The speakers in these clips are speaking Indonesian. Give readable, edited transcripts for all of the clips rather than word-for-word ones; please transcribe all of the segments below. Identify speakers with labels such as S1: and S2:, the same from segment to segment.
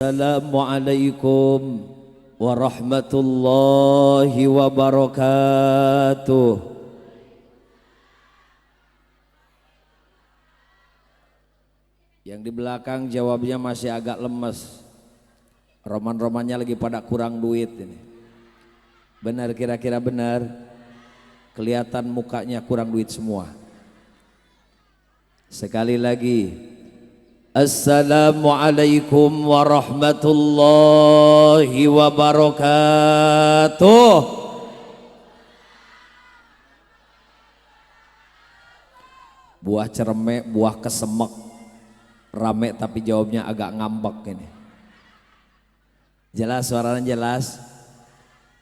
S1: Assalamualaikum warahmatullahi wabarakatuh. Yang di belakang jawabnya masih agak lemes. Roman-romannya lagi pada kurang duit ini. Benar, kira-kira benar? Kelihatan mukanya kurang duit semua. Sekali lagi, Assalamualaikum warahmatullahi wabarakatuh. Buah ceremek, buah kesemek, rame tapi jawabnya agak ngambek ini. Jelas suaranya jelas,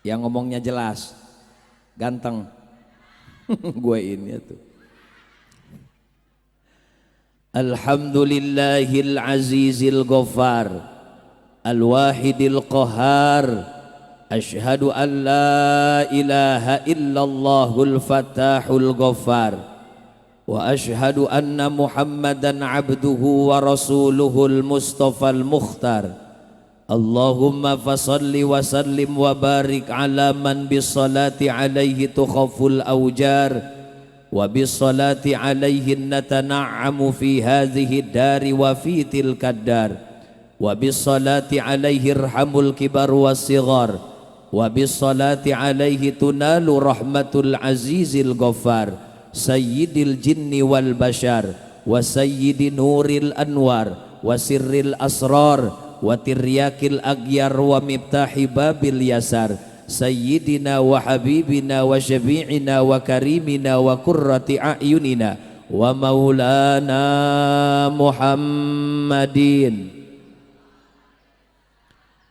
S1: yang ngomongnya jelas, ganteng. Gue ini tuh. Alhamdulillahil azizil ghaffar al-wahidil qahar asyhadu an la ilaha illallahul fatahul ghaffar wa asyhadu anna muhammadan abduhu wa rasuluhul mustafal mukhtar. Allahumma fasalli wa sallim wa barik ala man bisalati alaihi tukhaful awjar wa bisalati alaihi natana'amu fi hadhihi dari wa fi tilka dar wa bisalati alaihi irhamul kibar was-sighar wa bisalati alaihi tunalu rahmatul azizil ghaffar sayyidil jinni wal bashar wa sayyidi nuril anwar wa sirril asrar wa tiryakil aghyar wa miftahi babil yasar Sayyidina wa habibina wa syafi'ina wa karimina wa qurrati a'yunina wa maulana Muhammadin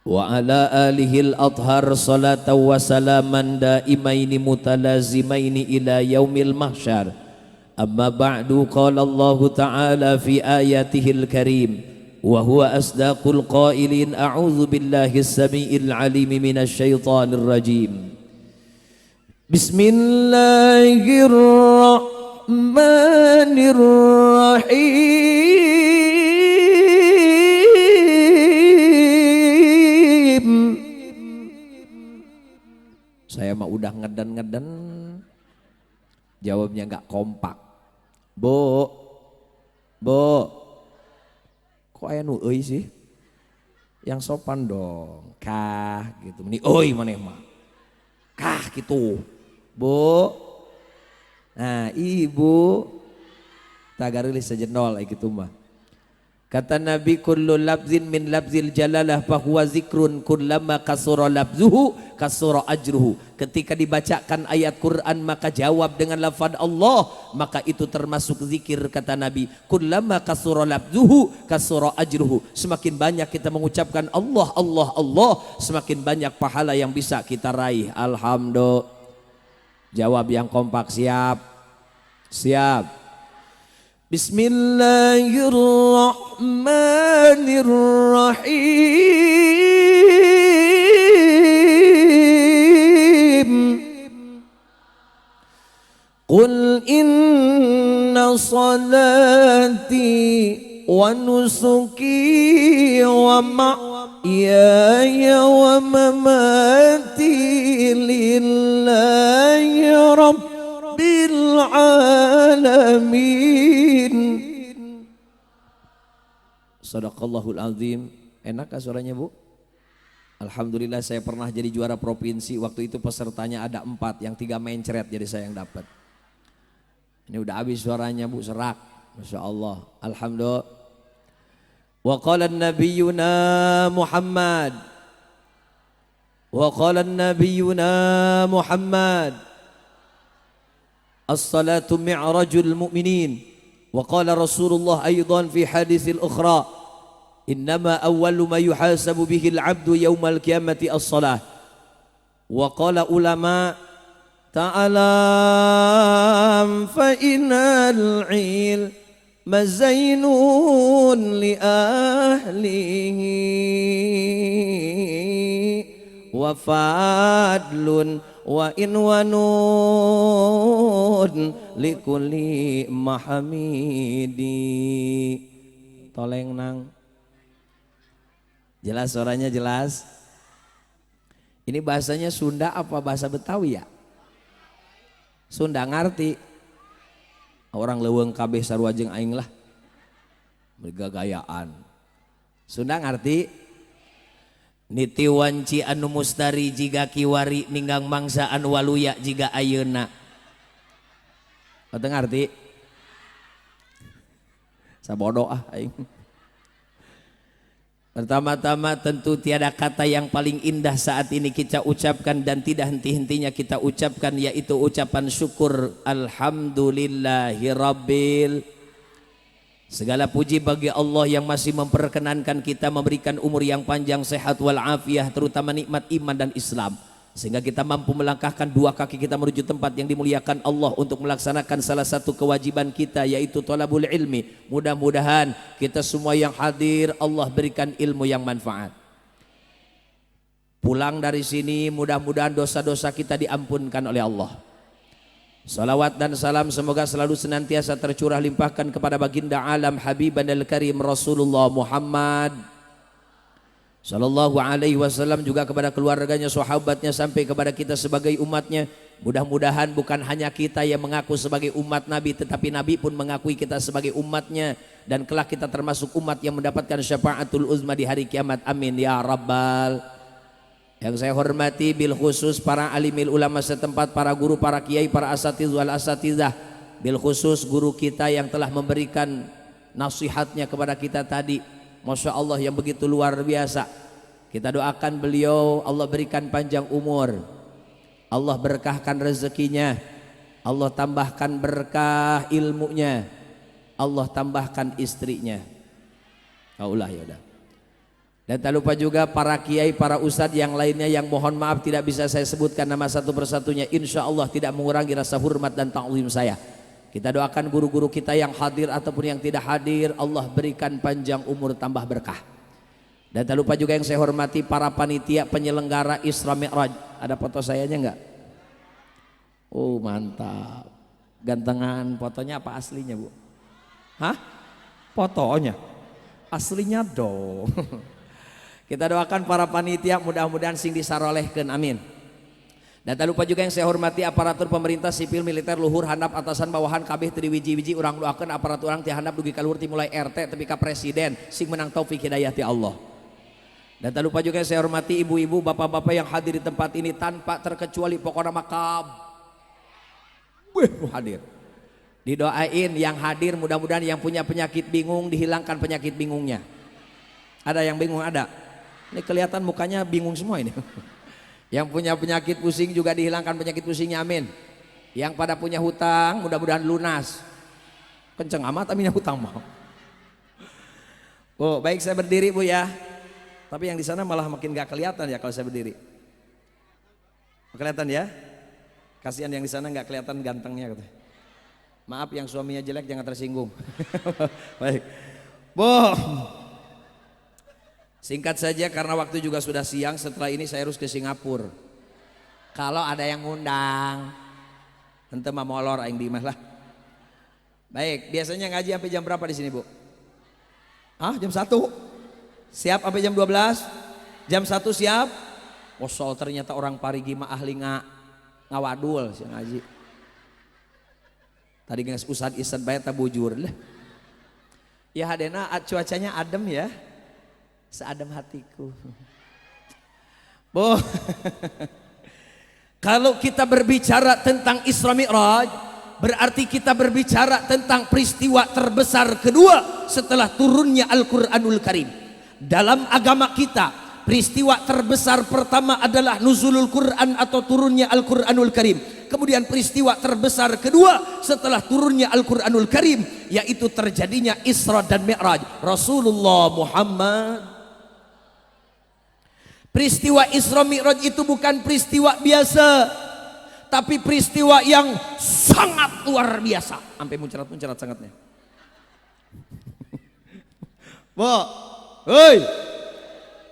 S1: wa ala alihi al-athhar salatan wa salaman daimaini mutalazimaini ila yaumil mahsyar. Amma ba'du, qala Allah ta'ala fi ayatihil karim wa huwa asdaqul qailin a'udzu billahi as-sami'il 'alim minasy syaithanir rajim. Bismillahirrahmanirrahim. Saya mah udah ngeden-ngeden, jawabnya enggak kompak. Bu, kok aya nu euy sih? Yang sopan dong. Kah gitu. Meni euy maneh mah. Kah gitu. Bu. Nah, ibu tagarilis sejenol gitu mah. Kata Nabi, kullu labzin min labzil jalalah fahuwa zikrun kullama kasura labzuhu kasura ajruhu. Ketika dibacakan ayat Quran maka jawab dengan lafaz Allah, maka itu termasuk zikir kata Nabi. Kullama kasura labzuhu kasura ajruhu. Semakin banyak kita mengucapkan Allah Allah Allah, semakin banyak pahala yang bisa kita raih. Alhamdulillah. Jawab yang kompak, siap. Siap. Bismillahirrahmanirrahim. Qul inna salati wa nusuki wa mahyaya wa mamati lillahi rabbil alamin. Sadaqallahul azim. Enak kah suaranya, Bu? Alhamdulillah, saya pernah jadi juara provinsi. Waktu itu pesertanya ada 4, yang 3 mencret, jadi saya yang dapat. Ini udah habis suaranya, Bu, serak. Masya Allah. Alhamdulillah. Wa qala nabiyyuna Muhammad. Wa qala nabiyyuna Muhammad. As-salatu mi'rajul mu'minin. Wa qala Rasulullah aydan fi haditsil ukhra. Innama awwalu ma yuhasabu bihil abdu yawmal qiyamati as-salah. Wa qala ulama ta'alam fa innal ilma zainun li ahlihi wa fadlun wa in wanun likulli mahamidi. Toleng nang Jelas suaranya jelas. Ini bahasanya Sunda apa bahasa Betawi ya? Sunda ngerti. Orang leuweung kabeh sarua jeung aing lah. Bergagayaan. Sunda ngerti? Niti wanci anu mustari jiga kiwari ninggang mangsa anu waluya jiga ayeuna. Teu ngarti? Sabodo aing. Pertama-tama tentu tiada kata yang paling indah saat ini kita ucapkan dan tidak henti-hentinya kita ucapkan, yaitu ucapan syukur. Alhamdulillahirabbil. Segala puji bagi Allah yang masih memperkenankan kita, memberikan umur yang panjang, sehat walafiat, terutama nikmat iman dan Islam, sehingga kita mampu melangkahkan dua kaki kita menuju tempat yang dimuliakan Allah untuk melaksanakan salah satu kewajiban kita, yaitu thalabul ilmi. Mudah-mudahan kita semua yang hadir Allah berikan ilmu yang manfaat. Pulang dari sini mudah-mudahan dosa-dosa kita diampunkan oleh Allah. Salawat dan salam semoga selalu senantiasa tercurah limpahkan kepada baginda alam Habiban al-Karim Rasulullah Muhammad Sallallahu alaihi wasallam, juga kepada keluarganya, sahabatnya, sampai kepada kita sebagai umatnya. Mudah-mudahan bukan hanya kita yang mengaku sebagai umat Nabi, tetapi Nabi pun mengakui kita sebagai umatnya, dan kelak kita termasuk umat yang mendapatkan syafaatul uzma di hari kiamat. Amin ya rabbal. Yang saya hormati bil khusus para alimil ulama setempat, para guru, para kiai, para asatiz wal asatizah, bil khusus guru kita yang telah memberikan nasihatnya kepada kita tadi, Masya Allah, yang begitu luar biasa. Kita doakan beliau, Allah berikan panjang umur, Allah berkahkan rezekinya, Allah tambahkan berkah ilmunya, Allah tambahkan istrinya. Kaulah ya udah. Dan tak lupa juga para kiai, para ustadz yang lainnya yang mohon maaf tidak bisa saya sebutkan nama satu persatunya. Insya Allah tidak mengurangi rasa hormat dan ta'zim saya. Kita doakan guru-guru kita yang hadir ataupun yang tidak hadir, Allah berikan panjang umur tambah berkah. Dan tak lupa juga yang saya hormati para panitia penyelenggara Isra Mi'raj. Ada foto sayanya enggak? Oh mantap. Gantengan. Fotonya apa aslinya Bu? Hah? Fotonya? Aslinya dong. Kita doakan para panitia mudah-mudahan sing disarolehkeun, amin. Dan tak lupa juga yang saya hormati aparatur pemerintah sipil militer luhur handap atasan bawahan kabeh teu diwiji-wiji urang doakeun aparatur urang ti handap dugi ka luhur ti mulai RT tepi ka presiden sing menang taufik hidayah ti Allah. Dan tak lupa juga yang saya hormati ibu-ibu, bapak-bapak yang hadir di tempat ini tanpa terkecuali, pokoknya makam hadir. Didoain yang hadir, mudah-mudahan yang punya penyakit bingung dihilangkan penyakit bingungnya. Ada yang bingung? Ada. Ini kelihatan mukanya bingung semua ini. Yang punya penyakit pusing juga dihilangkan penyakit pusingnya, amin. Yang pada punya hutang mudah-mudahan lunas. Kenceng amat aminnya hutang mau. Bu, baik saya berdiri Bu ya. Tapi yang di sana malah makin gak kelihatan ya kalau saya berdiri. Kelihatan ya? Kasihan yang di sana gak kelihatan gantengnya katanya. Maaf yang suaminya jelek jangan tersinggung. Baik. Bu. Singkat saja karena waktu juga sudah siang, setelah ini saya harus ke Singapura. Kalau ada yang ngundang, ente mah molor aing di imah lah. Baik, biasanya ngaji sampai jam berapa di sini, Bu? Ah, jam 1. Siap sampai jam 12? Jam 1 siap? Wasol ternyata orang parigi mah ahli ngawadul si ngaji. Tadi geus Ustad Isan bae teh bujur lah. Ya hadena cuacanya adem ya. Seadem hatiku. Bu, kalau kita berbicara tentang Isra Mi'raj, berarti kita berbicara tentang peristiwa terbesar kedua setelah turunnya Al-Quranul Karim. Dalam agama kita, peristiwa terbesar pertama adalah nuzulul Quran atau turunnya Al-Quranul Karim. Kemudian peristiwa terbesar kedua setelah turunnya Al-Quranul Karim, yaitu terjadinya Isra dan Mi'raj Rasulullah Muhammad. Peristiwa Isra Mi'raj itu bukan peristiwa biasa, tapi peristiwa yang sangat luar biasa. Sampai muncerat-muncerat sangatnya. Bu, hei,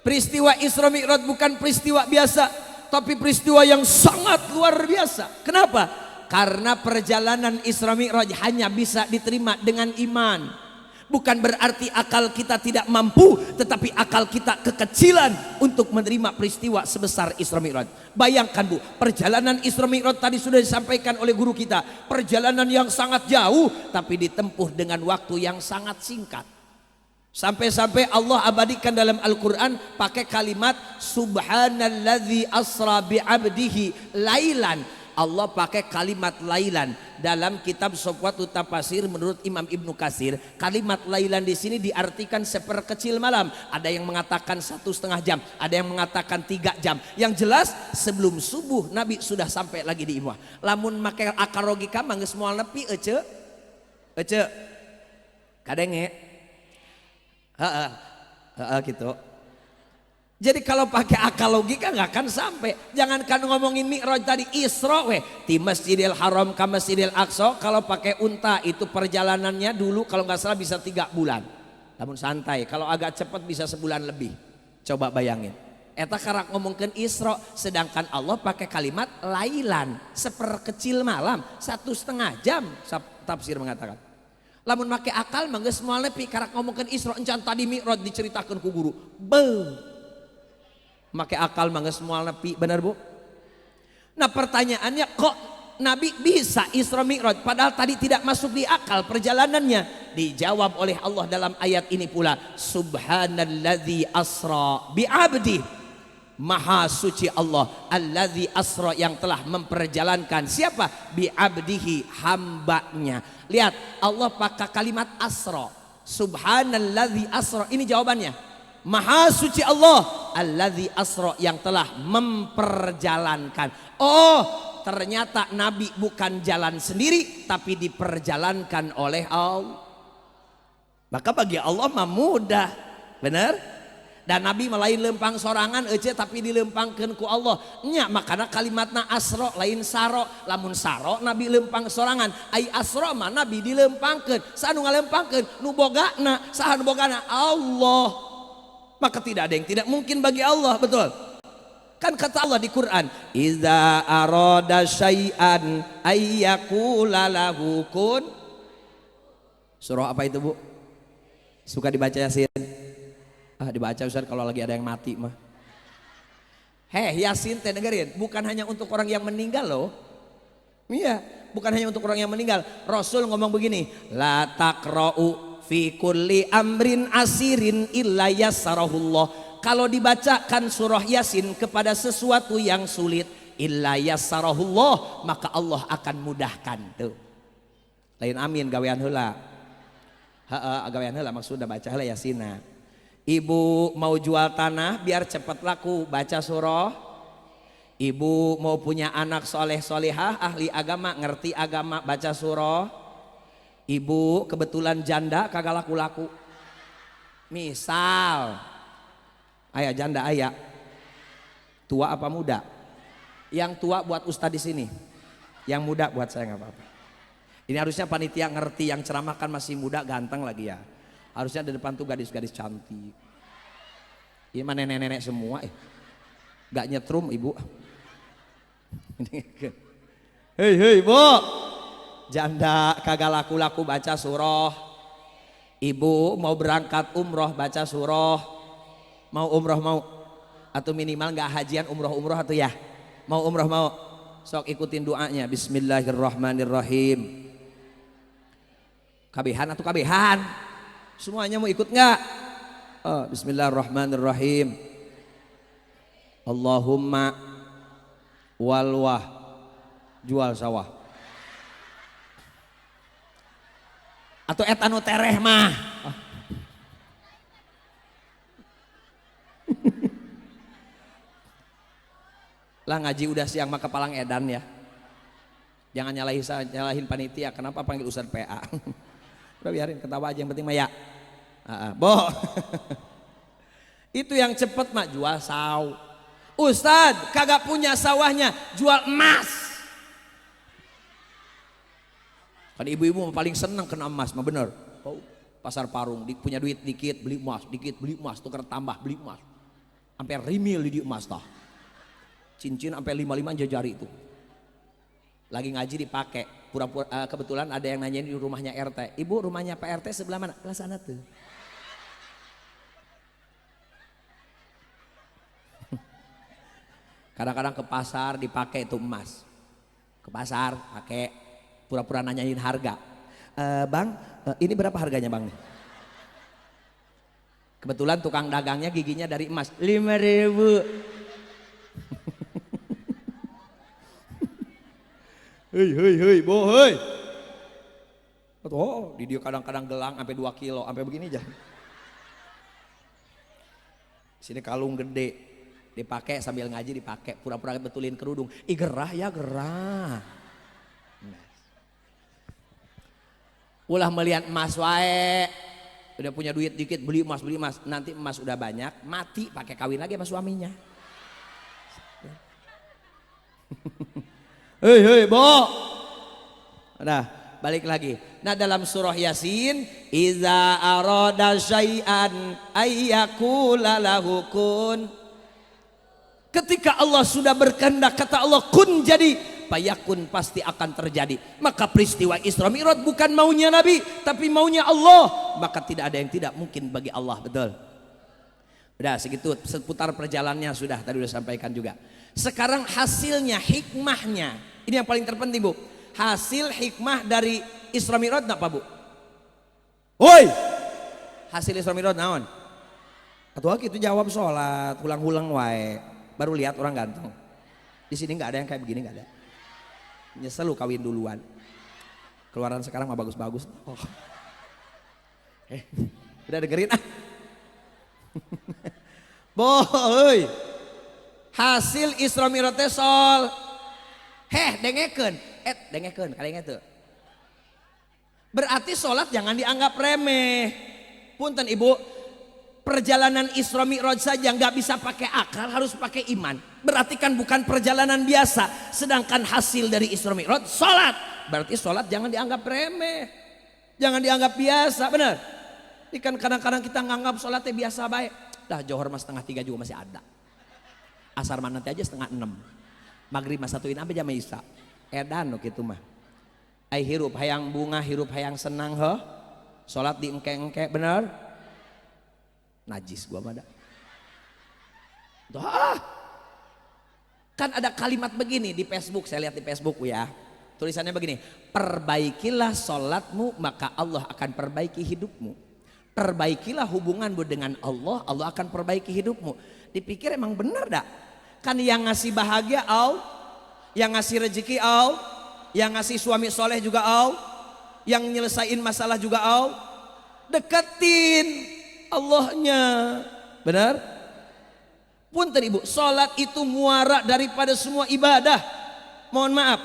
S1: peristiwa Isra Mi'raj bukan peristiwa biasa, tapi peristiwa yang sangat luar biasa. Kenapa? Karena perjalanan Isra Mi'raj hanya bisa diterima dengan iman. Bukan berarti akal kita tidak mampu, tetapi akal kita kekecilan untuk menerima peristiwa sebesar Isra Mi'raj. Bayangkan Bu, perjalanan Isra Mi'raj tadi sudah disampaikan oleh guru kita, perjalanan yang sangat jauh tapi ditempuh dengan waktu yang sangat singkat. Sampai-sampai Allah abadikan dalam Al-Quran pakai kalimat Subhanalladzi asra bi'abdihi lailan. Allah pakai kalimat lailan dalam kitab Sofwatu Tafasir. Menurut Imam Ibnu Katsir, kalimat lailan di sini diartikan seperkecil malam. Ada yang mengatakan 1,5 jam, ada yang mengatakan 3 jam. Yang jelas sebelum subuh Nabi sudah sampai lagi di imah. Lamun make akal logika mah geus moal nepi ece kadenge gitu. Jadi kalau pakai akal logika nggak akan sampai. Jangankan ngomongin Mi'raj tadi, Isra di Masjidil Haram ke Masjidil Aqsa, kalau pakai unta itu perjalanannya dulu kalau nggak salah bisa 3 bulan. Namun santai, kalau agak cepat bisa sebulan lebih. Coba bayangin. Eta karak ngomongin Isra, sedangkan Allah pakai kalimat lailan, seperkecil malam, 1,5 jam. Tafsir mengatakan. Lamun make akal mah geus moal nepi karak ngomongin Isra, encan tadi Mi'raj diceritakan ku guru. Make akal mah geus moal nepi, bener Bu? Nah pertanyaannya, kok Nabi bisa Isra Mi'raj padahal tadi tidak masuk di akal perjalanannya? Dijawab oleh Allah dalam ayat ini pula, Subhanalladzi asra bi'abdi. Maha suci Allah, alladzi asra, yang telah memperjalankan siapa? Bi'abdihi, hambanya. Lihat, Allah pakai kalimat asra. Subhanalladzi asra, ini jawabannya. Maha suci Allah, alladzi asra, yang telah memperjalankan. Oh, ternyata Nabi bukan jalan sendiri tapi diperjalankan oleh Allah. Maka bagi Allah mah mudah, benar? Dan Nabi lain lempang sorangan tapi dilempangkeun ku Allah. Nya makana kalimatna asra lain saro. Lamun saro Nabi lempang sorangan, ai asra mah Nabi dilempangkeun. Saha nu ngalempangkeun? Nu bogana. Saha nu bogana? Allah. Maka tidak ada yang tidak mungkin bagi Allah, betul? Kan kata Allah di Quran, Iza arada syai'an ayyakula lahu kun. Surah apa itu Bu? Suka dibaca Yasin? Dibaca Ustaz kalau lagi ada yang mati mah. Yasin teh dengerin, bukan hanya untuk orang yang meninggal loh. Iya, bukan hanya untuk orang yang meninggal. Rasul ngomong begini, la taqra'u fi kulli amrin asirin illa yassarahullah. Kalau dibacakan surah Yasin kepada sesuatu yang sulit, illa yassarahullah, maka Allah akan mudahkan tuh. Lain amin gawean heula. Gawean heula maksudna baca heula Yasinna. Ibu mau jual tanah biar cepat laku, baca surah. Ibu mau punya anak soleh solehah, ahli agama, ngerti agama, baca surah. Ibu kebetulan janda kagak laku-laku. Misal ayah janda ayah. Tua apa muda? Yang tua buat ustadz di sini. Yang muda buat saya nggak apa-apa. Ini harusnya panitia ngerti, yang ceramah kan masih muda ganteng lagi ya. Harusnya di depan tuh gadis-gadis cantik. Ini mah nenek-nenek semua gak nyetrum ibu. Hei Bu, janda kagak laku-laku baca surah. Ibu mau berangkat umroh baca surah. Mau umroh mau? Atau minimal gak hajian umroh atau ya? Mau umroh mau? Sok ikutin doanya. Bismillahirrahmanirrahim. Kabehan atau kabehan? Semuanya mau ikut nggak? Bismillahirrahmanirrahim. Allahumma walwah, jual sawah. Atau etanu tereh mah. Lah ngaji udah siang mah kepalang edan ya. Jangan nyalahin panitia. Kenapa panggil Ustadz PA? Udah biarin ketawa aja, yang penting mah ya. Bo. Itu yang cepet mah jual saw. Ustadz kagak punya sawahnya, jual emas. Kan ibu-ibu paling seneng kena emas mah bener. Oh, pasar Parung punya duit dikit beli emas, dikit beli emas, tukar tambah beli emas. Sampai rimil di emas tah. Cincin sampai 55 jari itu. Lagi ngaji dipakai kebetulan ada yang nanyain di rumahnya RT. Ibu, rumahnya Pak RT sebelah mana? Belah sana tuh. Kadang-kadang ke pasar dipakai itu emas. Ke pasar pakai pura-pura nanyain harga. Bang, ini berapa harganya bang? Kebetulan tukang dagangnya giginya dari emas. 5.000. Hei, bo, hei. Oh, di dia kadang-kadang gelang sampai 2 kilo, sampai begini aja. Sini kalung gede, dipakai sambil ngaji dipakai, pura-pura betulin kerudung. Ih gerah ya gerah. Ulah melihat emas wae. Udah punya duit dikit beli emas, nanti emas udah banyak, mati pakai kawin lagi sama suaminya. Hei, bo. Nah, balik lagi. Nah, dalam surah Yasin, iza arada syai'an ayyakula lahu kun. Ketika Allah sudah berkehendak, kata Allah kun jadi, fayakun pasti akan terjadi. Maka peristiwa Isra Mi'raj bukan maunya Nabi, tapi maunya Allah. Maka tidak ada yang tidak mungkin bagi Allah, betul. Udah segitu seputar perjalanannya sudah tadi udah sampaikan juga. Sekarang hasilnya, hikmahnya. Ini yang paling terpenting, Bu. Hasil hikmah dari Isra Mi'raj apa, Bu? Woi. Hasil Isra Mi'raj naon? Atau itu jawab sholat, ulang-ulang wae. Baru lihat orang ganteng. Di sini nggak ada yang kayak begini, nggak ada. Nyesel lu kawin duluan. Keluaran sekarang mah bagus-bagus. Oh. Udah dengerin ah. Boy. Hasil Isra Mi'raj teh sol. Dengekeun. Dengekeun kali itu. Berarti sholat jangan dianggap remeh. Punten Ibu, perjalanan Isra Mi'raj saja nggak bisa pakai akal, harus pakai iman. Berarti kan bukan perjalanan biasa. Sedangkan hasil dari Isra Mi'raj sholat. Berarti sholat jangan dianggap remeh, jangan dianggap biasa, benar? Ini kan kadang-kadang kita nganggap sholatnya biasa baik. Dah Johor mas 2:30 juga masih ada. Asar mah nanti aja 5:30. Maghrib mas 1 sampai jam Isya. Edan gitu mah. Ai hirup hayang bunga, hirup hayang senang heh. Sholat di engke-engke, benar? Najis gua mah dah. Kan ada kalimat begini di Facebook, saya lihat di Facebook ya. Tulisannya begini, perbaikilah sholatmu maka Allah akan perbaiki hidupmu. Perbaikilah hubunganmu dengan Allah, Allah akan perbaiki hidupmu. Dipikir emang benar dak? Kan yang ngasih bahagia Allah, yang ngasih rezeki Allah, yang ngasih suami soleh juga Allah, yang nyelesain masalah juga Allah. Deketin Allahnya, benar? Punten Ibu, sholat itu muara daripada semua ibadah. Mohon maaf,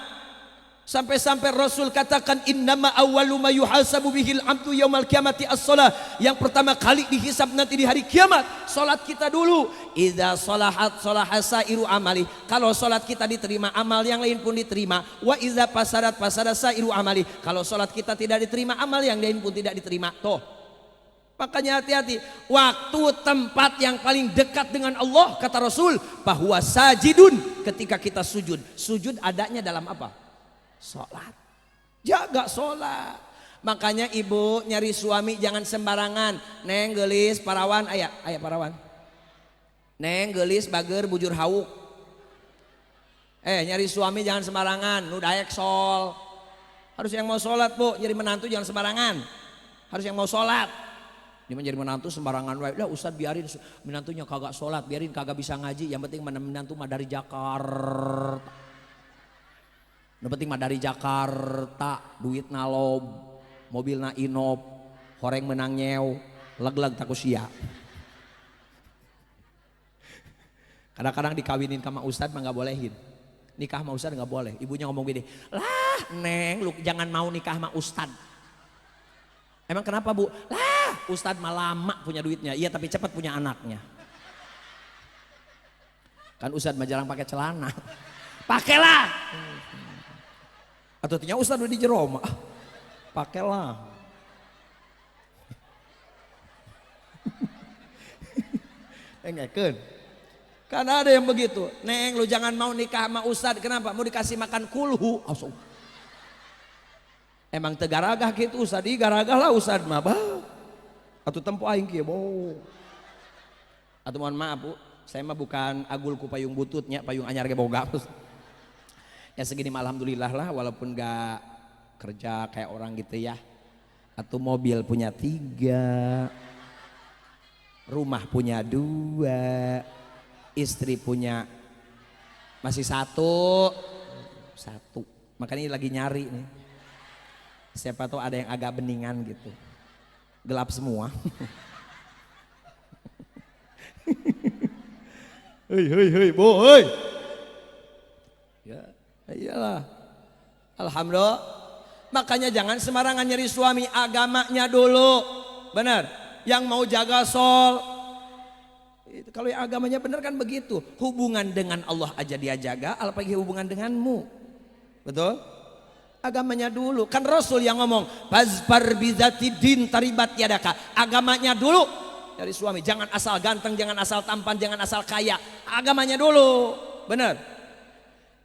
S1: sampai-sampai Rasul katakan innama awwalu ma yuhasabu bihil abdu yaumal qiyamati as-shalah. Yang pertama kali dihisab nanti di hari kiamat salat kita dulu. Idza shalahat shalaha sairu amali. Kalau salat kita diterima, amal yang lain pun diterima. Wa idza fasadat fasada sairu amali. Kalau salat kita tidak diterima, amal yang lain pun tidak diterima. Tuh. Makanya hati-hati. Waktu tempat yang paling dekat dengan Allah kata Rasul bahwa sajidun, ketika kita sujud. Sujud adanya dalam apa? Sholat. Jaga sholat. Makanya ibu nyari suami jangan sembarangan. Neng gelis parawan, ayah parawan. Neng gelis bager bujur hauk. Nyari suami jangan sembarangan. Nu daek sol. Harus yang mau sholat bu. Jadi menantu jangan sembarangan. Harus yang mau sholat. Dia menjadi menantu sembarangan. Lah Ustaz biarin menantunya kagak sholat. Biarin kagak bisa ngaji. Yang penting menantu mah dari Jakarta. Yang penting mah dari Jakarta, duit nalob, mobil na inop, horeng menang nyew, leg-leg takusia. Kadang-kadang dikawinin sama Ustadz mah nggak bolehin. Nikah sama Ustadz nggak boleh. Ibunya ngomong gini, lah neng lu jangan mau nikah sama Ustadz. Emang kenapa bu? Lah Ustadz mah lama punya duitnya, iya tapi cepat punya anaknya. Kan Ustadz mah jarang pakai celana. Pakailah. Atau tinya Ustadz udah di Jeroma, pakailah. Enggakkan. Karena ada yang begitu. Neng lu jangan mau nikah sama Ustadz. Kenapa? Mau dikasih makan kulhu. Emang tegaragah gitu Ustad, garagah lah Ustad mah bah. Atuh tempo aing kieu bo. Atuh mohon maaf Bu, saya mah bukan agul ku payung bututnya, payung anyar ge boga. Ya segini mah alhamdulillah lah, walaupun gak kerja kayak orang gitu ya. Atau mobil punya 3, rumah punya 2, istri punya masih 1. Makanya lagi nyari nih. Siapa tahu ada yang agak beningan gitu. Gelap semua. Hei, boy. Ya, iyalah. Alhamdulillah. Makanya jangan sembarangan nyari suami, agamanya dulu. Benar. Yang mau jaga sol. Kalau yang agamanya benar kan begitu. Hubungan dengan Allah aja dia jaga, apalagi hubungan denganmu. Betul? Agamanya dulu. Kan Rasul yang ngomong, "Fazfar bizati din taribat yadaka." Agamanya dulu dari suami. Jangan asal ganteng, jangan asal tampan, jangan asal kaya. Agamanya dulu. Benar?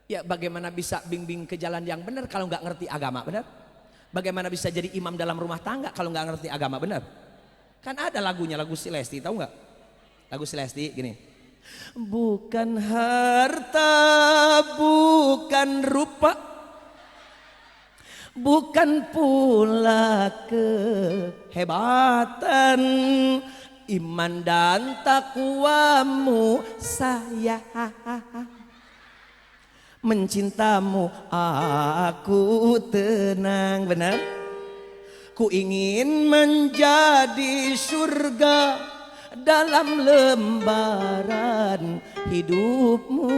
S1: Ya bagaimana bisa bimbing ke jalan yang benar kalau nggak ngerti agama, benar? Bagaimana bisa jadi imam dalam rumah tangga kalau nggak ngerti agama, benar? Kan ada lagunya, lagu Si Lesti, tahu nggak? Lagu Si Lesti gini. Bukan harta, bukan rupa, bukan pula kehebatan, iman dan takwamu saya mencintamu aku tenang. Benar? Ku ingin menjadi surga dalam lembaran hidupmu.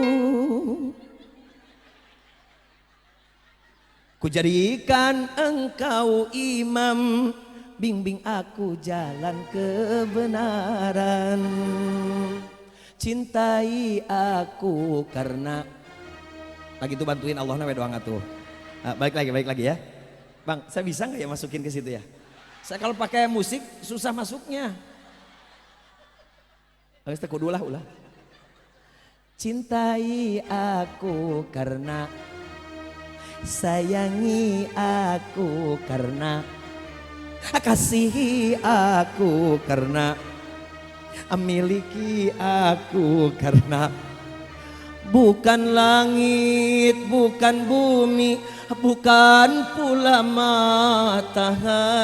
S1: Ku jadikan engkau imam, bimbing aku jalan kebenaran. Cintai aku karena lagi tuh bantuin Allah namanya doang tuh. Baik lagi ya. Bang, saya bisa nggak ya masukin ke situ ya? Saya kalau pakai musik susah masuknya. Harus kudu ulah. Cintai aku karena, sayangi aku karena, kasihi aku karena, miliki aku karena, bukan langit, bukan bumi, bukan pula matahari,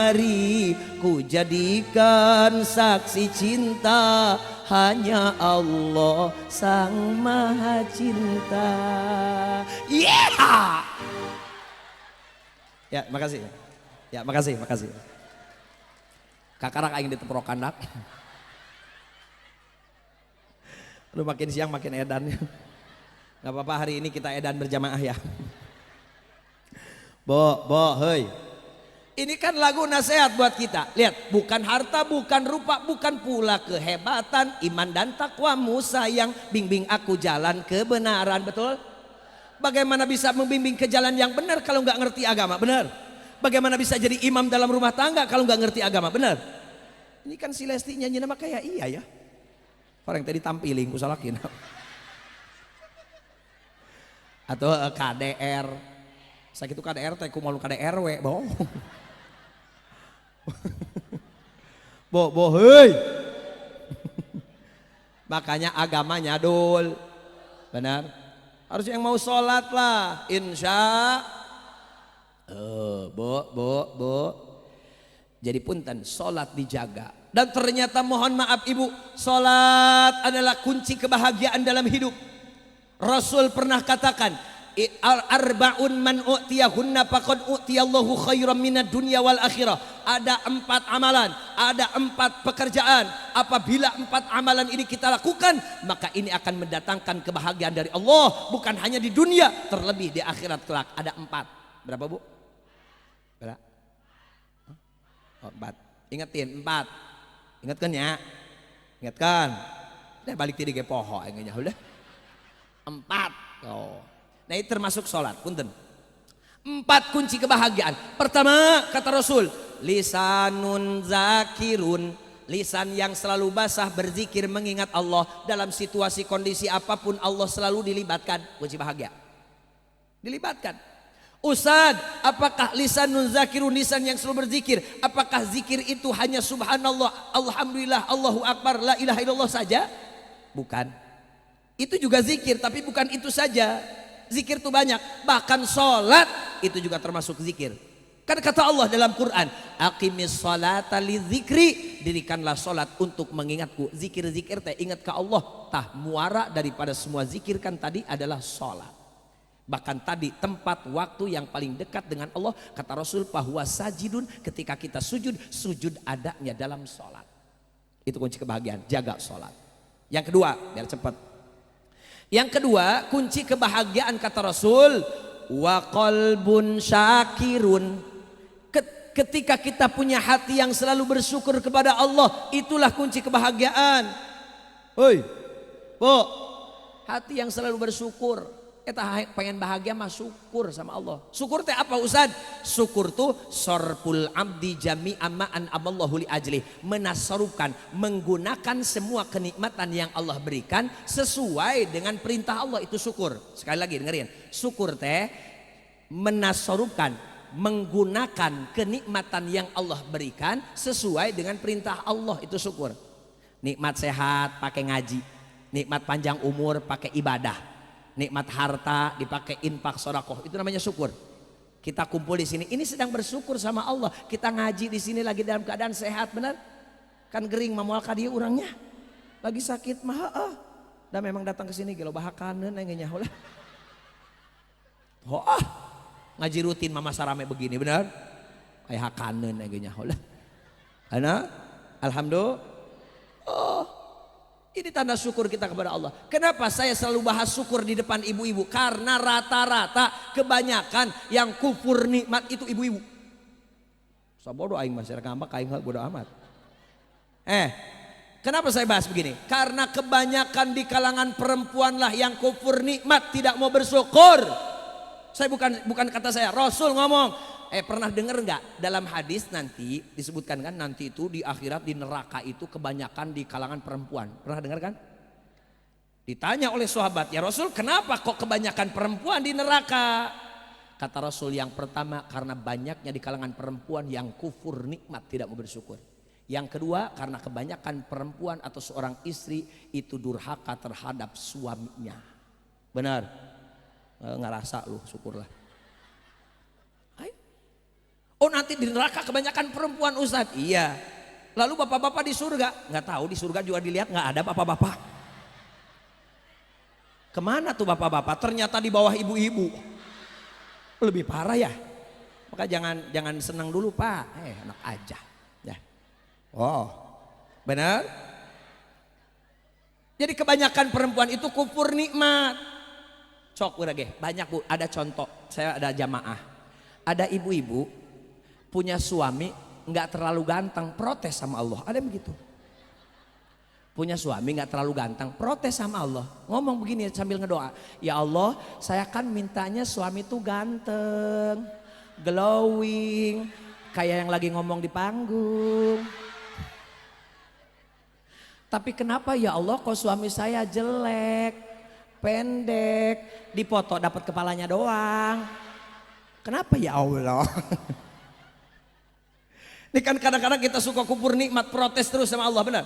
S1: ku jadikan saksi cinta hanya Allah Sang Maha Cinta. Yeah! Ya, makasih. Ya, makasih. Kakarak aing diteprokan dak. Lu makin siang makin edan. Gak apa-apa, hari ini kita edan berjamaah ya. Bo, hei. Ini kan lagu nasihat buat kita. Lihat, bukan harta, bukan rupa, bukan pula kehebatan, iman dan takwamu sayang, bimbing aku jalan kebenaran. Betul? Bagaimana bisa membimbing ke jalan yang benar kalau nggak ngerti agama? Benar? Bagaimana bisa jadi imam dalam rumah tangga kalau nggak ngerti agama? Benar? Ini kan Si Lesti nyanyi nama kayak iya ya. Orang yang tadi tampilin kusalakin. Atau KDR. Sakit itu KDR teh kumalu KDRW, bohong. Bo, hei. Makanya agamanya dul. Benar? Harus yang mau sholat lah. Insya. Bo. Jadi punten, sholat dijaga. Dan ternyata mohon maaf ibu, sholat adalah kunci kebahagiaan dalam hidup. Rasul pernah katakan, arba'un man u'tiyahunna faqad u'tiyallahu khairan minad dunya wal akhirah. Ada 4 amalan, ada 4 pekerjaan. Apabila 4 amalan ini kita lakukan, maka ini akan mendatangkan kebahagiaan dari Allah, bukan hanya di dunia, terlebih di akhirat kelak. Ada 4. Berapa bu? Berapa? Oh, 4. Ingetin 4. Ingatkan ya. Ingatkan. Udah balik tadi ke poho ingatnya udah. 4. Oh. Nah itu termasuk sholat. Punten. 4 kunci kebahagiaan. Pertama kata Rasul, lisanun zakirun, lisan yang selalu basah berzikir mengingat Allah dalam situasi kondisi apapun Allah selalu dilibatkan. Kunci bahagia. Dilibatkan. Ustaz, apakah lisanun zakirun, lisan yang selalu berzikir? Apakah zikir itu hanya subhanallah, alhamdulillah, Allahu akbar, la ilaha illallah saja? Bukan. Itu juga zikir, tapi bukan itu saja. Zikir itu banyak. Bahkan sholat itu juga termasuk zikir. Kan kata Allah dalam Quran, aqimis sholata lidzikri, dirikanlah sholat untuk mengingatku. Zikir-zikir teh ingat ke Allah. Tah muara daripada semua zikir kan tadi adalah sholat. Bahkan tadi tempat waktu yang paling dekat dengan Allah, kata Rasul, bahwa sajidun, ketika kita sujud, sujud adanya dalam sholat. Itu kunci kebahagiaan, jaga sholat. Yang kedua, biar cepat. Yang kedua, kunci kebahagiaan kata Rasul, wa qalbun syakirun. Ketika kita punya hati yang selalu bersyukur kepada Allah, itulah kunci kebahagiaan. Hoi, Bu, hati yang selalu bersyukur. Kita pengen bahagia mah syukur sama Allah. Syukur teh apa Ustaz? Syukur tuh sorpul abdi jami'an ma'an amallahu li ajli, menasarufkan, menggunakan semua kenikmatan yang Allah berikan sesuai dengan perintah Allah, itu syukur. Sekali lagi dengerin, syukur teh menasarufkan, menggunakan kenikmatan yang Allah berikan sesuai dengan perintah Allah, itu syukur. Nikmat sehat pakai ngaji, nikmat panjang umur pakai ibadah, nikmat harta dipakai infak sedekah, itu namanya syukur. Kita kumpul di sini, ini sedang bersyukur sama Allah. Kita ngaji di sini lagi dalam keadaan sehat, benar? Kan gering mamual kadieu urangnya. Lagi sakit mah dan memang datang ke sini gelo bahakaneun engenya ulah. Ngaji rutin mama sarame begini, benar? Aya hakaneun engenya ulah. Ana alhamdulillah. Ini tanda syukur kita kepada Allah. Kenapa saya selalu bahas syukur di depan ibu-ibu? Karena rata-rata kebanyakan yang kufur nikmat itu ibu-ibu. Sabodo aing masih ngambak aing bodo amat. Kenapa saya bahas begini? Karena kebanyakan di kalangan perempuan lah yang kufur nikmat, tidak mau bersyukur. Saya bukan kata saya, Rasul ngomong. Pernah dengar nggak dalam hadis nanti disebutkan kan, nanti itu di akhirat di neraka itu kebanyakan di kalangan perempuan. Pernah dengar kan? Ditanya oleh sahabat, ya Rasul kenapa kok kebanyakan perempuan di neraka? Kata Rasul, yang pertama karena banyaknya di kalangan perempuan yang kufur nikmat, tidak mau bersyukur. Yang kedua karena kebanyakan perempuan atau seorang istri itu durhaka terhadap suaminya. Benar? Ngerasa lu, syukurlah. Oh nanti di neraka kebanyakan perempuan Ustaz. Iya. Lalu bapak-bapak di surga? Nggak tahu, di surga juga dilihat nggak ada bapak-bapak. Kemana tuh bapak-bapak? Ternyata di bawah ibu-ibu. Lebih parah ya. Maka jangan senang dulu Pak. Enak aja. Ya. Oh, benar? Jadi kebanyakan perempuan itu kufur nikmat. Cok urage, banyak Bu. Ada contoh. Saya ada jamaah. Ada ibu-ibu punya suami nggak terlalu ganteng, protes sama Allah. Ada yang begitu. Punya suami nggak terlalu ganteng, protes sama Allah. Ngomong begini sambil ngedoa, ya Allah, saya kan mintanya suami tuh ganteng, glowing, kayak yang lagi ngomong di panggung. Tapi kenapa ya Allah kok suami saya jelek, pendek, dipoto dapat kepalanya doang. Kenapa ya Allah? Ini kan kadang-kadang kita suka kufur nikmat, protes terus sama Allah, benar?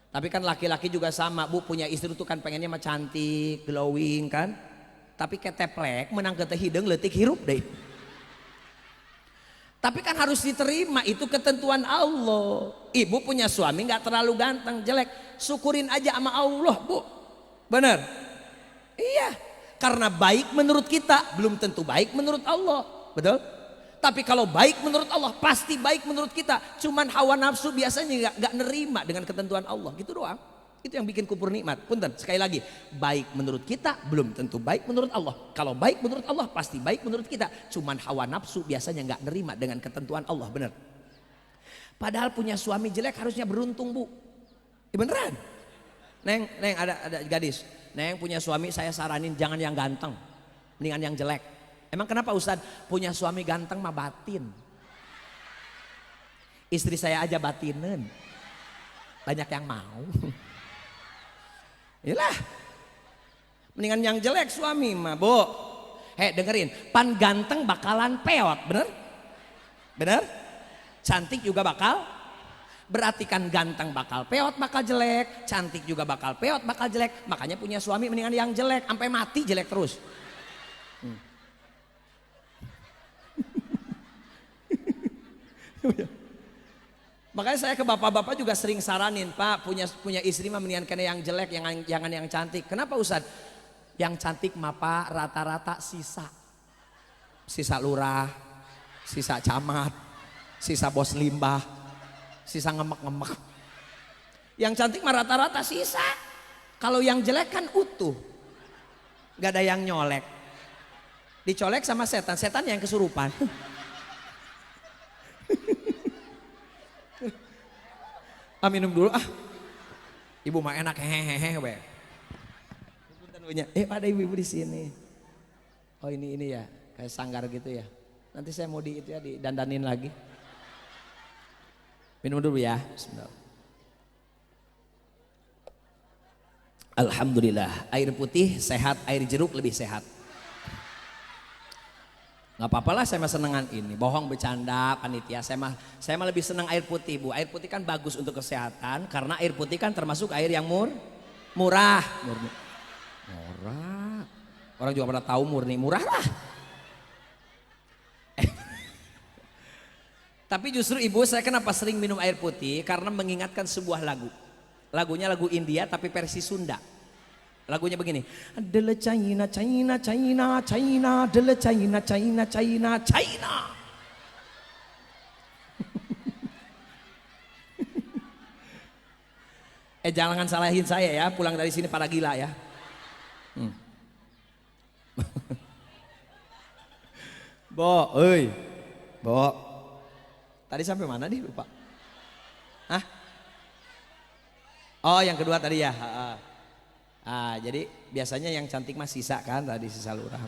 S1: Tapi kan laki-laki juga sama Bu, punya istri itu kan pengennya mah cantik, glowing kan. Tapi keteplek menang ke hidung letik hirup deh. Tapi kan harus diterima, itu ketentuan Allah. Ibu punya suami gak terlalu ganteng, jelek, syukurin aja sama Allah Bu. Benar? Iya, karena baik menurut kita belum tentu baik menurut Allah, betul? Tapi kalau baik menurut Allah pasti baik menurut kita. Cuman hawa nafsu biasanya gak nerima dengan ketentuan Allah, gitu doang. Itu yang bikin kufur nikmat. Punten, sekali lagi, baik menurut kita belum tentu baik menurut Allah. Kalau baik menurut Allah pasti baik menurut kita. Cuman hawa nafsu biasanya gak nerima dengan ketentuan Allah, bener. Padahal punya suami jelek harusnya beruntung Bu. Ya beneran. Neng ada gadis. Neng punya suami, saya saranin jangan yang ganteng, mendingan yang jelek. Emang kenapa Ustaz? Punya suami ganteng mah batin. Istri saya aja batinen. Banyak yang mau. Inilah. Mendingan yang jelek suami mah Bu. dengerin, pan ganteng bakalan peot, bener? Bener? Cantik juga bakal. Berarti kan ganteng bakal peot, bakal jelek. Cantik juga bakal peot, bakal jelek. Makanya punya suami mendingan yang jelek, sampai mati jelek terus. Makanya saya ke bapak-bapak juga sering saranin, Pak, punya istri mah mendingan kena yang jelek, jangan yang cantik. Kenapa Ustad? Yang cantik mah Pak rata-rata sisa. Sisa lurah, sisa camat, sisa bos limbah, sisa ngemek-ngemek. Yang cantik mah rata-rata sisa. Kalau yang jelek kan utuh. Gak ada yang nyolek. Dicolek sama setan, setan yang kesurupan. Minum dulu ah. Ibu mah enak hehehe we. Ada ibu-ibu di sini. Oh ini ya, kayak sanggar gitu ya. Nanti saya mau didandanin lagi. Minum dulu ya. Bismillah. Alhamdulillah, air putih sehat, air jeruk lebih sehat. Nggak apa-apa lah, saya mah senengan ini. Bohong bercanda panitia. Saya mah lebih senang air putih, Bu. Air putih kan bagus untuk kesehatan karena air putih kan termasuk air yang murah. Murah. Orang juga pada tahu murni, murah lah. Tapi justru ibu saya kenapa sering minum air putih karena mengingatkan sebuah lagu. Lagunya lagu India tapi versi Sunda. Lagunya begini. Adalah China, China, China, China, adalah China, China, China, China. Jangan salahin saya ya, pulang dari sini pada gila ya. Bo, Bo. Tadi sampai mana nih lupa? Hah? Oh yang kedua tadi ya. Jadi biasanya yang cantik mah sisa kan tadi sisa lurah.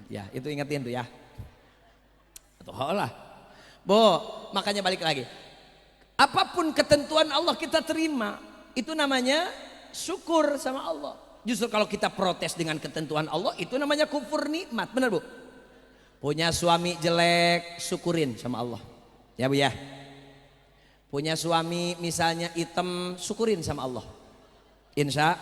S1: Ya itu ingetin tuh ya. Atau lah. Bo, makanya balik lagi. Apapun ketentuan Allah kita terima. Itu namanya syukur sama Allah. Justru kalau kita protes dengan ketentuan Allah itu namanya kufur nikmat. Benar Bu? Punya suami jelek syukurin sama Allah. Ya Bu ya. Punya suami misalnya hitam syukurin sama Allah. Insya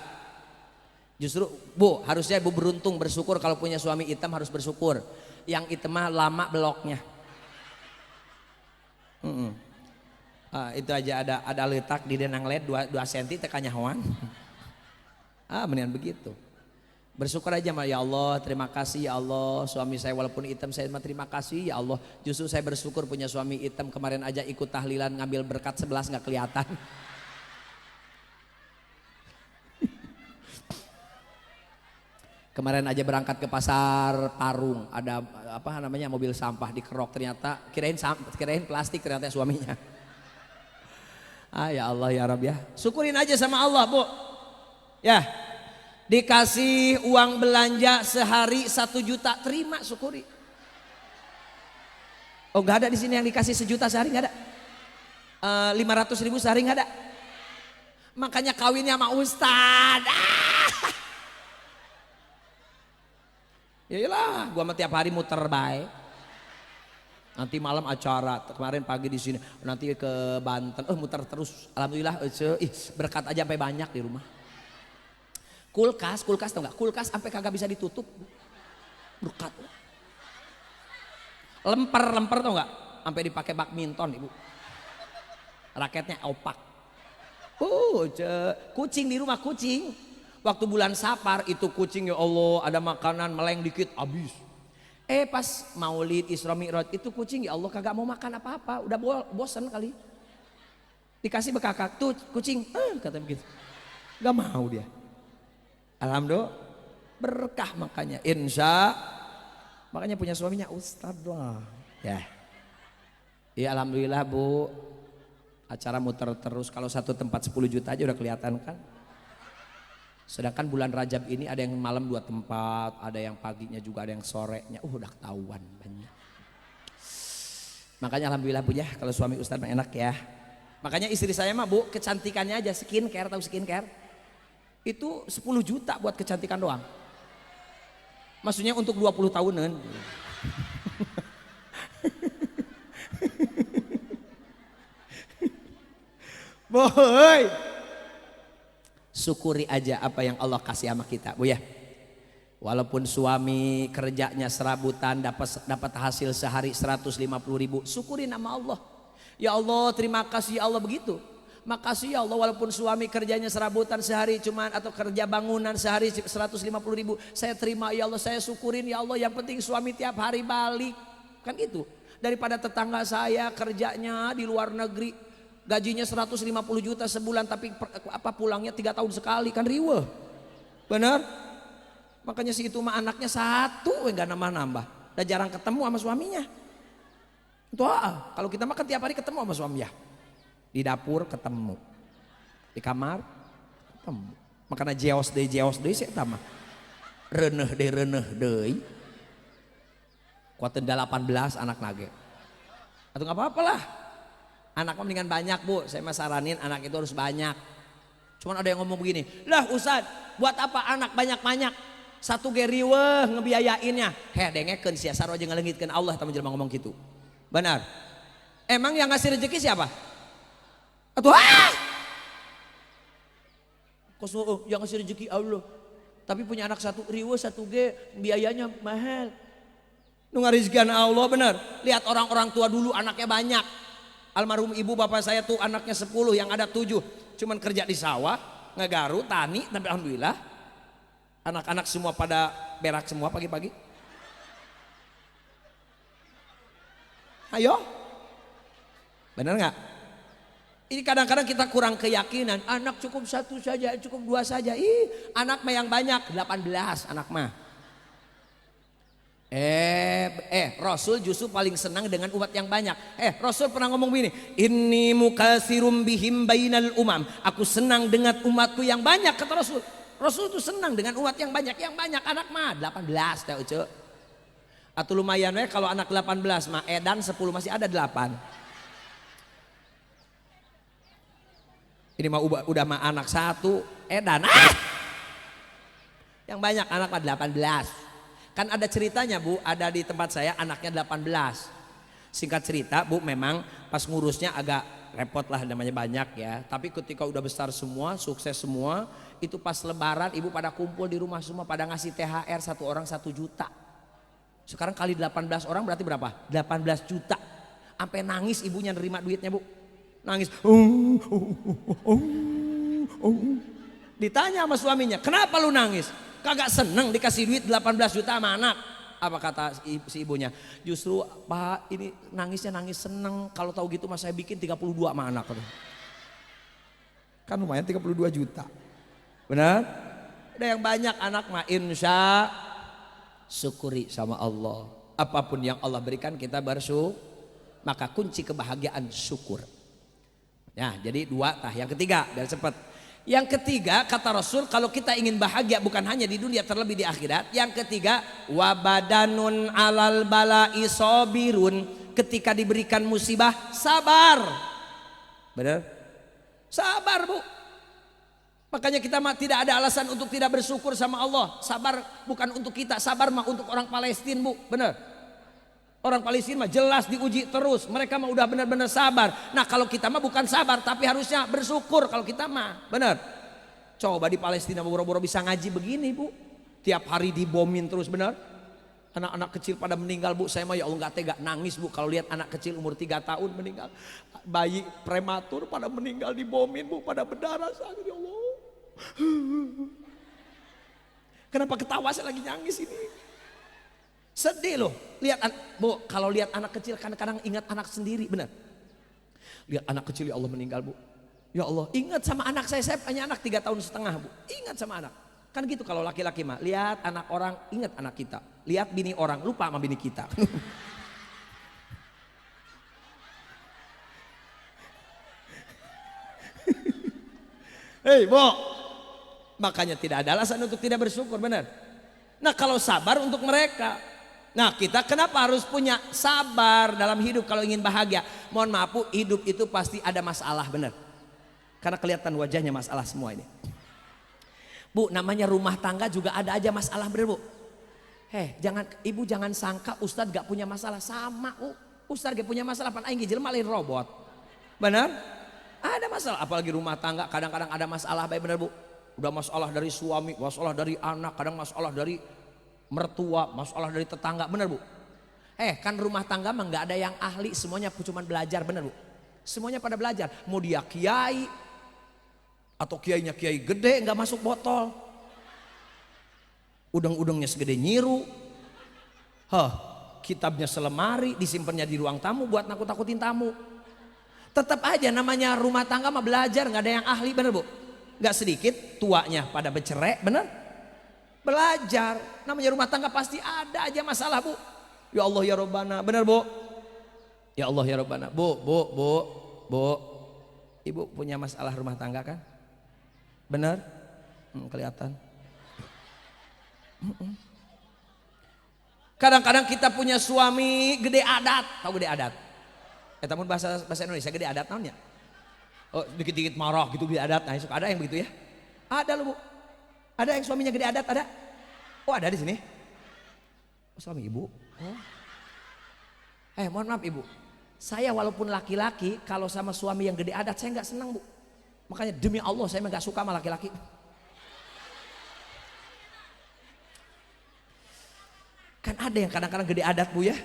S1: justru Bu harusnya Bu beruntung bersyukur kalau punya suami hitam harus bersyukur. Yang hitam mah lama beloknya. Itu aja ada letak di denang led 2 cm tekannya hewan. Mendingan begitu. Bersyukur aja mah ya Allah, terima kasih ya Allah, suami saya walaupun hitam saya terima kasih ya Allah. Justru saya bersyukur punya suami hitam, kemarin aja ikut tahlilan ngambil berkat 11 nggak kelihatan. Kemarin aja berangkat ke pasar Parung, ada mobil sampah dikerok ternyata kirain plastik ternyata suaminya. Ya Allah ya Rabb ya. Syukurin aja sama Allah Bu. Ya. Dikasih uang belanja sehari 1 juta, terima syukuri. Oh nggak ada di sini yang dikasih 1 juta sehari, nggak ada. 500.000 sehari nggak ada. Makanya kawinnya sama Ustad. Ya iyalah, gua mah tiap hari muter baik. Nanti malam acara, kemarin pagi di sini, nanti ke Banten, muter terus. Alhamdulillah, berkat aja sampai banyak di rumah. Kulkas tau gak? Kulkas sampai kagak bisa ditutup. Berkat. Lemper tau gak? Sampai dipakai badminton Ibu. Raketnya opak. Kucing di rumah kucing. Waktu bulan Safar itu kucing ya Allah ada makanan meleng dikit habis. Pas Maulid Isra Mi'raj itu kucing ya Allah kagak mau makan apa-apa. Udah bosan kali. Dikasih bekakak tuh kucing. Kata begitu. Gak mau dia. Alhamdulillah berkah makanya makanya punya suaminya Ustadz lah ya. Ya alhamdulillah Bu, acara muter terus, kalau satu tempat 10 juta aja udah kelihatan kan. Sedangkan bulan Rajab ini ada yang malam 2 tempat, ada yang paginya juga, ada yang sorenya, udah ketahuan banyak. Makanya alhamdulillah Bu ya, kalau suami Ustadz enak ya. Makanya istri saya mah Bu kecantikannya aja skincare, tahu skincare? Itu 10 juta buat kecantikan doang. Maksudnya untuk 20 tahunan. Boy. Syukuri aja apa yang Allah kasih sama kita, Bu ya. Walaupun suami kerjanya serabutan dapat hasil sehari 150.000, syukuri nama Allah. Ya Allah, terima kasih ya Allah, begitu. Makasih ya Allah, walaupun suami kerjanya serabutan sehari cuman atau kerja bangunan sehari 150.000, saya terima ya Allah, saya syukurin ya Allah, yang penting suami tiap hari balik. Kan itu. Daripada tetangga saya kerjanya di luar negeri, gajinya 150 juta sebulan tapi pulangnya 3 tahun sekali, kan riweh. Benar? Makanya si itu mah anaknya 1 enggak nambah-nambah. Dan jarang ketemu sama suaminya. Itu kalau kita mah kan tiap hari ketemu sama suami ya. Di dapur ketemu, di kamar ketemu. Makanya jeos deh saya tamah. Reneh deh. Kuatin 18 anak nage. Atau nggak apa-apa lah. Anak mah mendingan banyak, Bu. Saya mah saranin anak itu harus banyak. Cuman ada yang ngomong begini, lah Ustad, buat apa anak banyak-banyak? Satu geriweh ngebiayainnya. Dengekeun sia saro aja ngalengitkeun Allah, tamu jelema ngomong gitu. Benar. Emang yang ngasih rezeki siapa? Atau kos yang ngasih rezeki Allah. Tapi punya anak 1 riweh 1 ge biayanya mahal. Nu ngarizkian Allah, benar. Lihat orang-orang tua dulu anaknya banyak. Almarhum ibu bapak saya tuh anaknya 10, yang ada 7 cuman kerja di sawah, ngegaru, tani, tapi alhamdulillah anak-anak semua pada berak semua pagi-pagi. Ayo, benar nggak? Ini kadang-kadang kita kurang keyakinan, anak cukup 1 saja, cukup 2 saja. Anak mah yang banyak 18 anak mah. Rasul justru paling senang dengan umat yang banyak. Rasul pernah ngomong begini, inni mukatsirum bihim bainal umam. Aku senang dengan umatku yang banyak, kata Rasul. Rasul itu senang dengan umat yang banyak anak mah 18 teh uce. Atuh lumayan we kalau anak 18 mah edan 10 masih ada 8. Ini mah udah mah anak 1 edan. Yang banyak anak mah 18. Kan ada ceritanya, Bu, ada di tempat saya anaknya 18. Singkat cerita, Bu, memang pas ngurusnya agak repot lah, namanya banyak ya. Tapi ketika udah besar semua, sukses semua, itu pas lebaran ibu pada kumpul di rumah semua, pada ngasih THR 1 orang 1 juta. Sekarang kali 18 orang berarti berapa? 18 juta. Sampai nangis ibunya nerima duitnya, Bu. Nangis. Ditanya sama suaminya, kenapa lu nangis? Kagak seneng dikasih duit 18 juta sama anak. Apa kata si ibunya? Justru Pak, ini nangisnya nangis seneng. Kalau tahu gitu mas saya bikin 32 sama anak. Kan lumayan 32 juta. Benar? Ada yang banyak anak mah insya syukuri sama Allah. Apapun yang Allah berikan kita bersyukur. Maka kunci kebahagiaan syukur. Ya, jadi 2 tah. Yang ketiga biar cepat. Yang ketiga kata Rasul, kalau kita ingin bahagia bukan hanya di dunia, terlebih di akhirat. Yang ketiga, wabadanun alal bala'i sabirun. Ketika diberikan musibah sabar. Benar? Sabar, Bu. Makanya kita tidak ada alasan untuk tidak bersyukur sama Allah. Sabar bukan untuk kita, sabar mah untuk orang Palestina, Bu. Benar? Orang Palestina mah jelas diuji terus. Mereka mah udah benar-benar sabar. Nah kalau kita mah bukan sabar, tapi harusnya bersyukur kalau kita mah. Benar? Coba di Palestina boro-boro bisa ngaji begini, Bu. Tiap hari dibomin terus, benar? Anak-anak kecil pada meninggal, Bu. Saya mah ya Allah gak tega, nangis, Bu. Kalau lihat anak kecil umur 3 tahun meninggal. Bayi prematur pada meninggal dibomin, Bu. Pada berdarah, ya Allah. Kenapa ketawa saya lagi nangis ini? Sedih loh, lihat Bu, kalau lihat anak kecil kadang-kadang ingat anak sendiri, benar. Lihat anak kecil ya Allah meninggal, Bu. Ya Allah, ingat sama anak saya punya anak 3,5 tahun, Bu. Ingat sama anak. Kan gitu kalau laki-laki mah, lihat anak orang, ingat anak kita. Lihat bini orang, lupa sama bini kita. Hei, Bu. Makanya tidak ada alasan untuk tidak bersyukur, benar. Nah, kalau sabar untuk mereka. Nah kita kenapa harus punya sabar dalam hidup kalau ingin bahagia? Mohon maaf Bu, hidup itu pasti ada masalah, benar. Karena kelihatan wajahnya masalah semua ini. Bu, namanya rumah tangga juga ada aja masalah, benar Bu. Ibu jangan sangka Ustadz gak punya masalah. Sama Ustadz gak punya masalah, pan aing jelema lain robot. Benar? Ada masalah, apalagi rumah tangga kadang-kadang ada masalah, baik benar Bu. Udah masalah dari suami, masalah dari anak, kadang masalah dari mertua, masalah dari tetangga, benar Bu. Kan rumah tangga mah nggak ada yang ahli, semuanya cuma belajar, benar Bu. Semuanya pada belajar, mau dia kiai atau kiainya kiai gede nggak masuk botol, udang-udangnya segede nyiru, kitabnya selemari, disimpannya di ruang tamu buat nakut-nakutin tamu. Tetap aja namanya rumah tangga mah belajar, nggak ada yang ahli, bener Bu. Nggak sedikit tuanya pada bercerai, bener? Belajar. Namanya rumah tangga pasti ada aja masalah Bu. Ya Allah ya Rabbana, bener Bu? Ya Allah ya Rabbana. Bu, Ibu punya masalah rumah tangga kan? Bener? Kelihatan. Kadang-kadang kita punya suami gede adat, tahu gede adat? Namun bahasa Indonesia gede adat namanya. Oh, dikit-dikit marah gitu gede adat. Nah, ada yang begitu ya? Ada loh Bu. Ada yang suaminya gede adat, ada. Oh, ada di sini. Oh, suami Ibu. Oh. Mohon maaf Ibu. Saya walaupun laki-laki, kalau sama suami yang gede adat saya nggak senang Bu. Makanya demi Allah saya nggak suka sama laki-laki. Kan ada yang kadang-kadang gede adat Bu ya.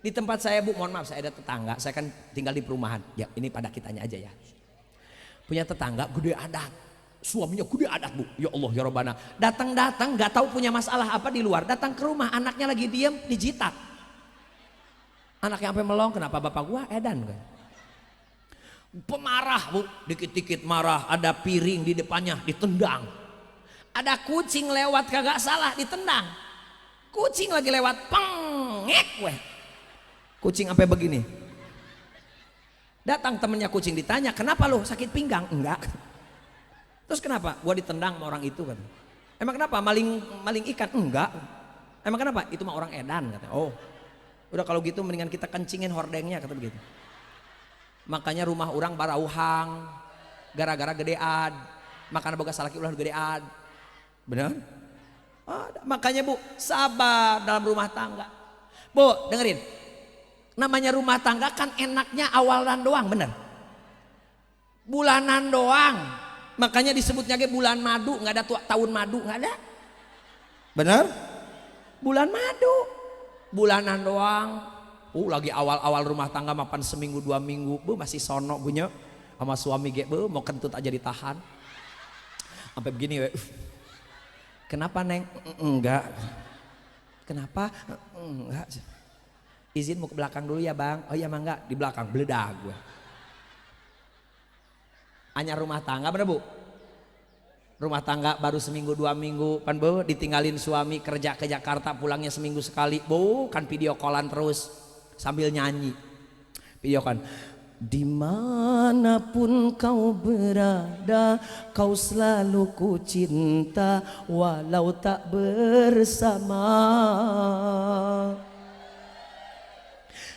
S1: Di tempat saya Bu, mohon maaf, saya ada tetangga, saya kan tinggal di perumahan. Ya ini pada kitanya aja ya. Punya tetangga gede adat, suaminya gede adat Bu. Ya Allah ya Rabbana. Datang-datang gak tahu punya masalah apa di luar. Datang ke rumah, anaknya lagi diam, dijitak. Anaknya sampai melong, kenapa bapak gua edan kan? Pemarah Bu, dikit-dikit marah, ada piring di depannya ditendang. Ada kucing lewat kagak salah ditendang. Kucing lagi lewat, pengek weh. Kucing sampai begini. Datang temennya kucing ditanya, kenapa lo sakit pinggang? Enggak. Terus kenapa? Gua ditendang sama orang itu kan. Emang kenapa? Maling ikan? Enggak. Emang kenapa? Itu mah orang edan kata. Oh. Udah kalau gitu mendingan kita kencingin hordengnya kata begitu. Makanya rumah orang barauhang gara-gara gedean. Makanya boga salaki ulah gedean. Benar? Makanya Bu, sabar dalam rumah tangga. Bu, dengerin. Namanya rumah tangga kan enaknya awalan doang, bener? Bulanan doang. Makanya disebutnya bulan madu, nggak ada tahun madu, nggak ada. Bener? Bulan madu, bulanan doang. Lagi awal-awal rumah tangga mapan seminggu 2 minggu, Bu masih sono punya sama suami Bu mau kentut aja ditahan. Sampai begini, kenapa Neng? Enggak. Kenapa? Enggak. Izin mau ke belakang dulu ya Bang. Oh iya mangga, di belakang beledak gue. Hanya rumah tangga bener Bu? Rumah tangga baru seminggu 2 minggu pan Bu, ditinggalin suami kerja ke Jakarta, pulangnya seminggu sekali Bu, kan video callan terus sambil nyanyi. Video kan. Dimanapun kau berada, kau selalu ku cinta walau tak bersama.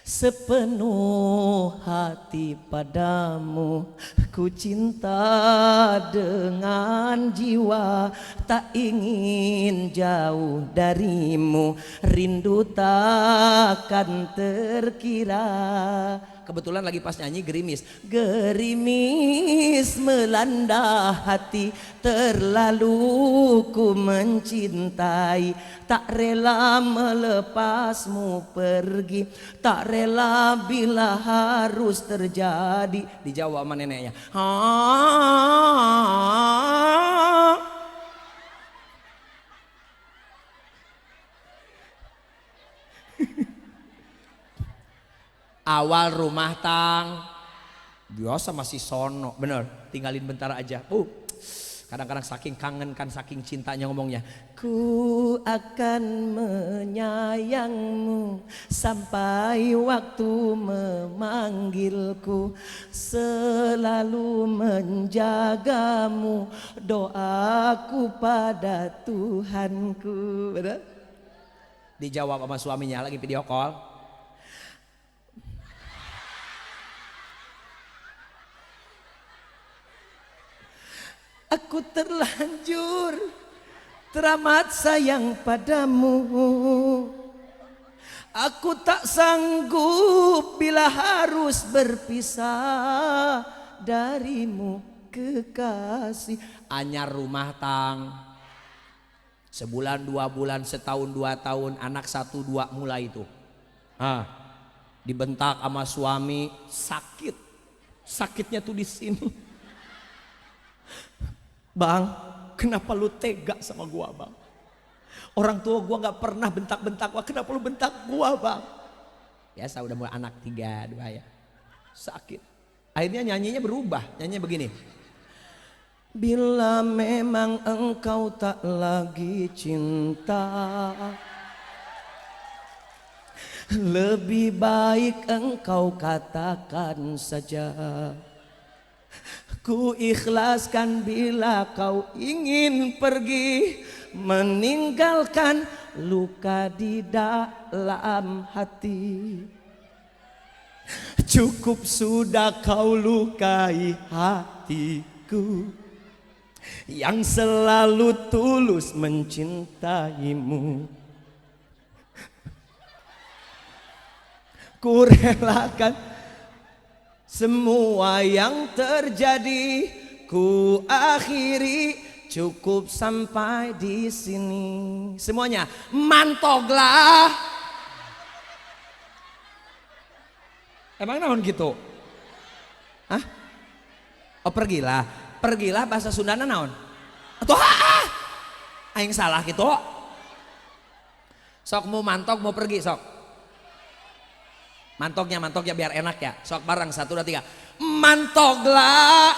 S1: Sepenuh hati padamu ku cinta dengan jiwa, tak ingin jauh darimu, rindu takkan terkira. Kebetulan lagi pas nyanyi gerimis. Gerimis melanda hati, terlalu ku mencintai, tak rela melepasmu pergi, tak rela bila harus terjadi. Dijawab sama neneknya. Awal rumah tang biasa masih sono, bener, tinggalin bentar aja. Kadang-kadang saking kangen kan, saking cintanya ngomongnya. Ku akan menyayangmu sampai waktu memanggilku, selalu menjagamu, doaku pada Tuhanku. Bener? Dijawab sama suaminya lagi video call. Aku terlanjur teramat sayang padamu. Aku tak sanggup bila harus berpisah darimu kekasih. Anyar rumah tang, sebulan 2 bulan, setahun 2 tahun, anak 1 2 mulai itu. Dibentak sama suami, sakit. Sakitnya tuh di sini. Bang, kenapa lu tega sama gua, Bang? Orang tua gua nggak pernah bentak-bentak gua, kenapa lu bentak gua, Bang? Biasa udah mulai anak 3 2 ya. Sakit. Akhirnya nyanyinya berubah, nyanyinya begini. Bila memang engkau tak lagi cinta, lebih baik engkau katakan saja. Ku ikhlaskan bila kau ingin pergi, meninggalkan luka di dalam hati. Cukup sudah kau lukai hatiku yang selalu tulus mencintaimu. Ku relakan semua yang terjadi, ku akhiri, cukup sampai di sini. Semuanya mantoglah. Emang naon gitu? Hah? Oh pergilah, pergilah bahasa Sundana naon? Atau aing salah gitu? Sok mau mantog mau pergi sok. Mantoknya biar enak ya. Sok bareng 1 2 3. Mantoglah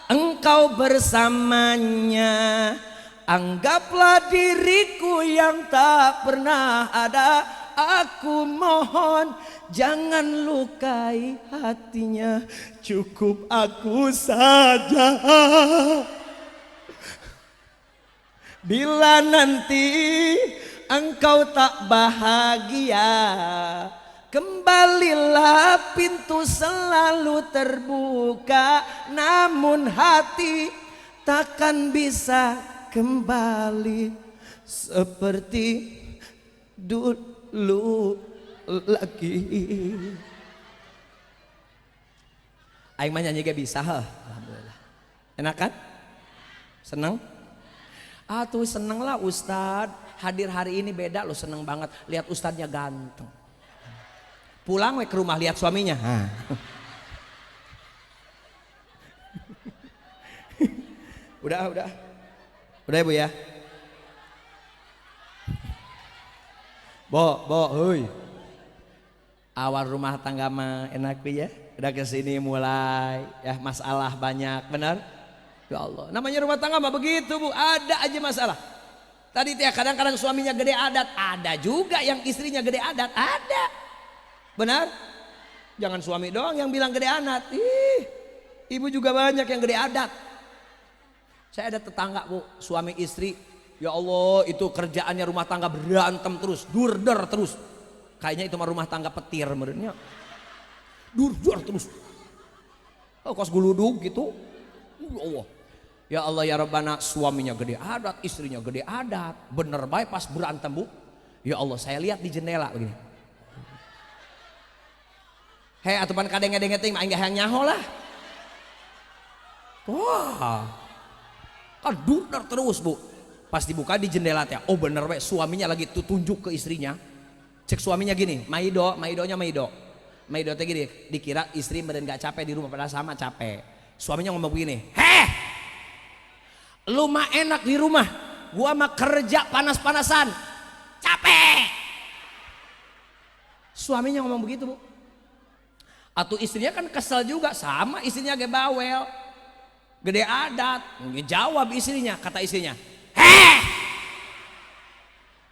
S1: engkau bersamanya, anggaplah diriku yang tak pernah ada. Aku mohon jangan lukai hatinya, cukup aku saja. Bila nanti engkau tak bahagia, kembalilah, pintu selalu terbuka. Namun hati takkan bisa kembali seperti dulu lagi. Aing mah nyanyi gak bisa, alhamdulillah. Enak kan? Seneng? Tuh seneng lah Ustad. Hadir hari ini beda lo, seneng banget. Lihat Ustadnya ganteng. Pulang ke rumah lihat suaminya. Udah ya Bu ya. Bo, hoi. Awal rumah tangga mah enak ya. Udah kesini mulai ya masalah banyak, benar? Ya Allah, namanya rumah tangga mah begitu Bu, ada aja masalah. Tadi ya kadang-kadang suaminya gede adat, ada juga yang istrinya gede adat, ada. Benar? Jangan suami doang yang bilang gede adat. Ibu juga banyak yang gede adat. Saya ada tetangga Bu, suami istri, ya Allah itu kerjaannya rumah tangga berantem terus, durder terus. Kayaknya itu mah rumah tangga petir menurutnya. Durder terus. Oh kos guludug gitu. Ya Allah. Ya Allah ya Rabbana, suaminya gede adat, istrinya gede adat. Bener baik pas berantem Bu. Ya Allah saya lihat di jendela begini. Hei atupan kadeng-kadeng ting, enggak yang nyaho lah. Wah, kan durder terus Bu. Pas dibuka di jendela teh, oh bener we suaminya lagi tuh tunjuk ke istrinya. Cek suaminya gini, Maidonya Maido teh gini, dikira istri meren gak capek di rumah padahal sama capek. Suaminya ngomong begini, lu mah enak di rumah, gua mah kerja panas-panasan, capek. Suaminya ngomong begitu Bu. Atau istrinya kan kesel juga, sama istrinya gak bawel, gede adat. Jawab istrinya, kata istrinya,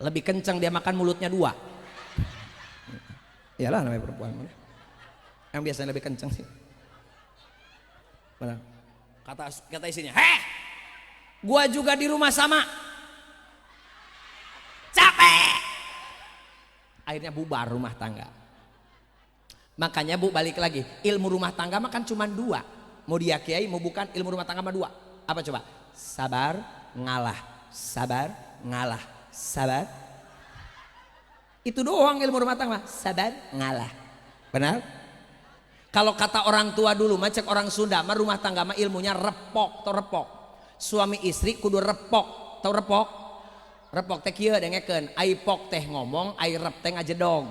S1: lebih kencang dia makan mulutnya 2. Iyalah namanya perempuan, yang biasanya lebih kencang sih. Benar. Kata istrinya, gua juga di rumah sama, capek. Akhirnya bubar rumah tangga. Makanya Bu balik lagi, ilmu rumah tangga mah kan cuma 2. Mau dia kiai mau bukan, ilmu rumah tangga mah 2. Apa coba? Sabar, ngalah. Sabar, ngalah. Sabar. Itu doang ilmu rumah tangga, sabar, ngalah. Benar? Kalau kata orang tua dulu, macam orang Sunda, mah rumah tangga mah ilmunya repok atau repok. Suami istri kudu repok, tau repok? Repok teh kieu dengekeun, ai pok teh ngomong, ai rep teh ngajedong.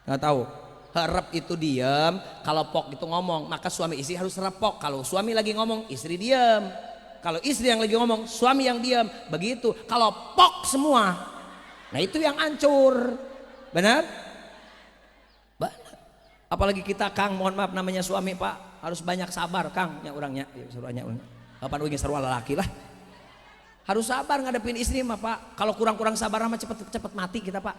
S1: Enggak tahu. Rep itu diam, kalau pok itu ngomong, maka suami istri harus repok. Kalau suami lagi ngomong, istri diam. Kalau istri yang lagi ngomong, suami yang diam. Begitu. Kalau pok semua, nah itu yang hancur. Benar? Benar. Apalagi kita Kang, mohon maaf namanya suami Pak, harus banyak sabar Kang, nya orangnya, suruhnya. Kapan ugi sarua lelaki lah. Harus sabar ngadepin istri mah Pak. Kalau kurang-kurang sabar mah cepet mati kita Pak.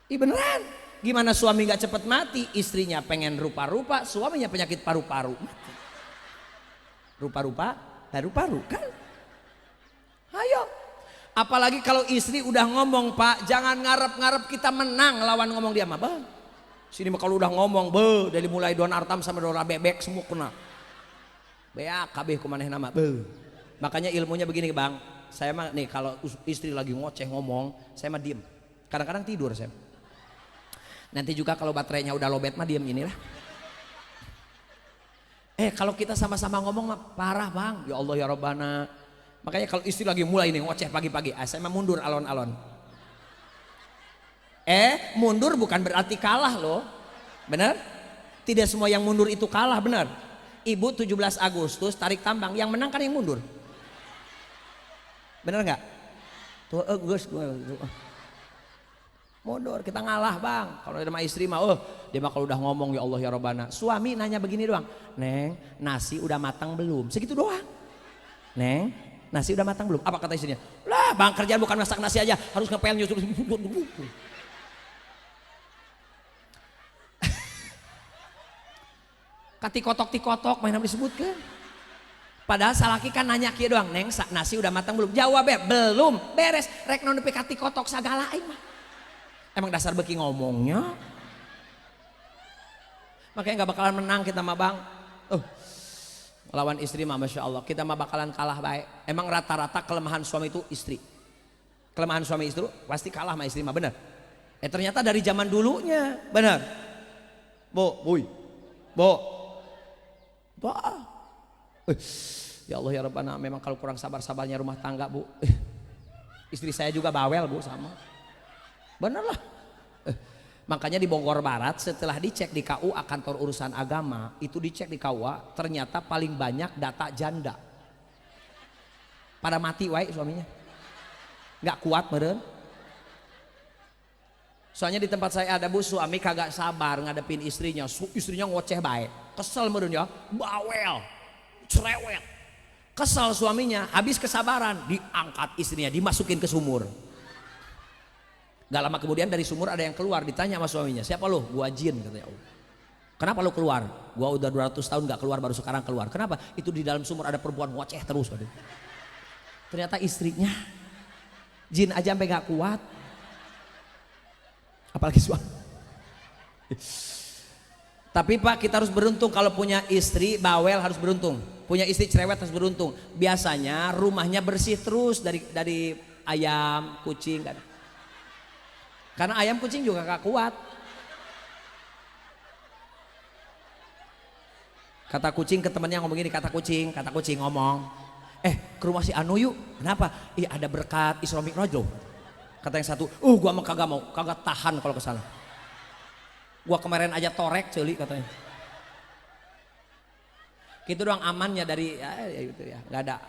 S1: Ih beneran. Gimana suami gak cepet mati, istrinya pengen rupa-rupa, suaminya penyakit paru-paru. Rupa-rupa, paru-paru kan? Ayo. Apalagi kalau istri udah ngomong Pak, jangan ngarep-ngarep kita menang lawan ngomong dia mah. Bang, sini mah kalau udah ngomong, dari mulai Don Artam sampai Dora Bebek semua kena. Beak kabeh kumaneh nama. Makanya ilmunya begini Bang. Saya mah nih kalau istri lagi ngoceh ngomong, saya mah diem. Kadang-kadang tidur saya. Nanti juga kalau baterainya udah lobet mah diem inilah. Kalau kita sama-sama ngomong mah parah Bang. Ya Allah ya Rabbana. Makanya kalau istri lagi mulai nih ngoceh pagi-pagi, saya mah mundur alon-alon. Mundur bukan berarti kalah loh. Benar? Tidak semua yang mundur itu kalah, benar. Ibu 17 Agustus tarik tambang, yang menang kan yang mundur. Benar nggak? Tuh Gus mundur, kita ngalah Bang. Kalau sama istri mah dia mah kalau udah ngomong ya Allah ya Rabbana. Suami nanya begini doang, Neng nasi udah matang belum? Segitu doang. Neng nasi udah matang belum? Apa kata istrinya? Lah Bang, kerjaan bukan masak nasi aja, harus ngepel nyusul. Tikotok main apa disebutkan. Padahal salaki kan nanya kieu doang, Neng nasi udah matang belum? Jawab belum, beres. Rek non nepi ka tikotok sagala aing mah. Emang dasar beki ngomongnya. Makanya gak bakalan menang kita mah Bang. Lawan istri mah Masya Allah, kita mah bakalan kalah baik. Emang rata-rata kelemahan suami itu istri. Kelemahan suami istri pasti kalah sama istri mah, benar. Ternyata dari zaman dulunya, benar. Bo. Ya Allah ya Rabbana, memang kalau kurang sabar-sabarnya rumah tangga Bu. Istri saya juga bawel Bu, sama. Bener lah. Makanya di Bogor Barat setelah dicek di KUA kantor urusan agama, itu dicek di KUA ternyata paling banyak data janda. Pada mati wae suaminya. Nggak kuat meren. Soalnya di tempat saya ada Bu, suami kagak sabar ngadepin istrinya. Istrinya ngoceh baik. Kesel meren ya, bawel, cerewet. Kesel suaminya, habis kesabaran, diangkat istrinya, dimasukin ke sumur. Gak lama kemudian dari sumur ada yang keluar, ditanya sama suaminya, siapa lo? Gua jin, katanya. Kenapa lo keluar? Gua udah 200 tahun gak keluar, baru sekarang keluar. Kenapa? Itu di dalam sumur ada perempuan ngoceh terus. Ternyata istrinya jin aja sampai gak kuat, apalagi suami. Tapi Pak, kita harus beruntung kalau punya istri bawel, harus beruntung. Punya istri cerewet harus beruntung. Biasanya rumahnya bersih terus dari ayam, kucing, kan? Karena ayam kucing juga gak kuat. Kata kucing ke temannya ngomong gini, kata kucing ngomong, ke rumah si Anu yuk. Kenapa? Iya ada berkat Isra Mi'raj loh. Kata yang satu, gua mah kagak mau, kagak tahan kalau kesana. Gua kemarin aja torek ceuli katanya. Gitu doang amannya dari ya gitu ya, nggak ada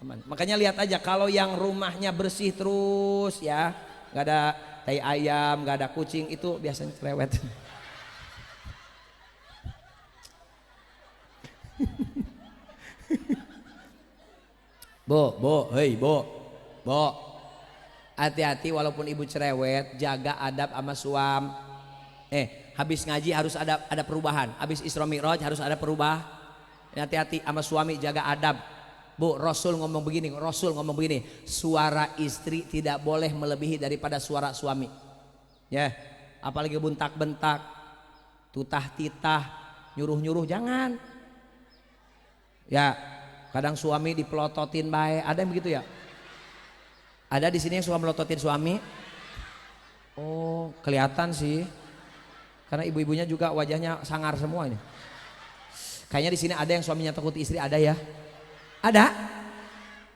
S1: aman. Makanya lihat aja kalau yang rumahnya bersih terus ya, nggak ada tai ayam, nggak ada kucing, itu biasanya cerewet. Bo, hati-hati walaupun ibu cerewet, jaga adab sama suam. Habis ngaji harus ada perubahan, habis Isra Mi'raj harus ada perubahan. Hati-hati sama suami, jaga adab. Bu, Rasul ngomong begini, suara istri tidak boleh melebihi daripada suara suami. Ya, apalagi bentak-bentak, tutah-titah, nyuruh-nyuruh jangan. Ya, Kadang suami dipelototin bae, ada yang begitu ya? Ada di sini yang suka melototin suami? Oh, kelihatan sih. Karena ibu-ibunya juga wajahnya sangar semua ini. Kayaknya di sini ada yang suaminya takut istri, ada ya? Ada?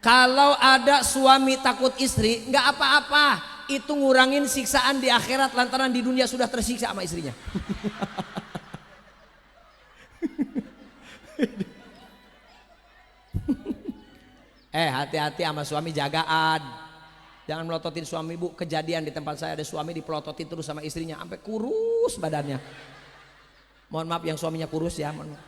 S1: Kalau ada suami takut istri, nggak apa-apa. Itu ngurangin siksaan di akhirat lantaran di dunia sudah tersiksa sama istrinya. Hati-hati sama suami, jagaan. Jangan melototin suami bu. Kejadian di tempat saya ada suami dipelototin terus sama istrinya sampai kurus badannya. Mohon maaf yang suaminya kurus ya. Mohon maaf.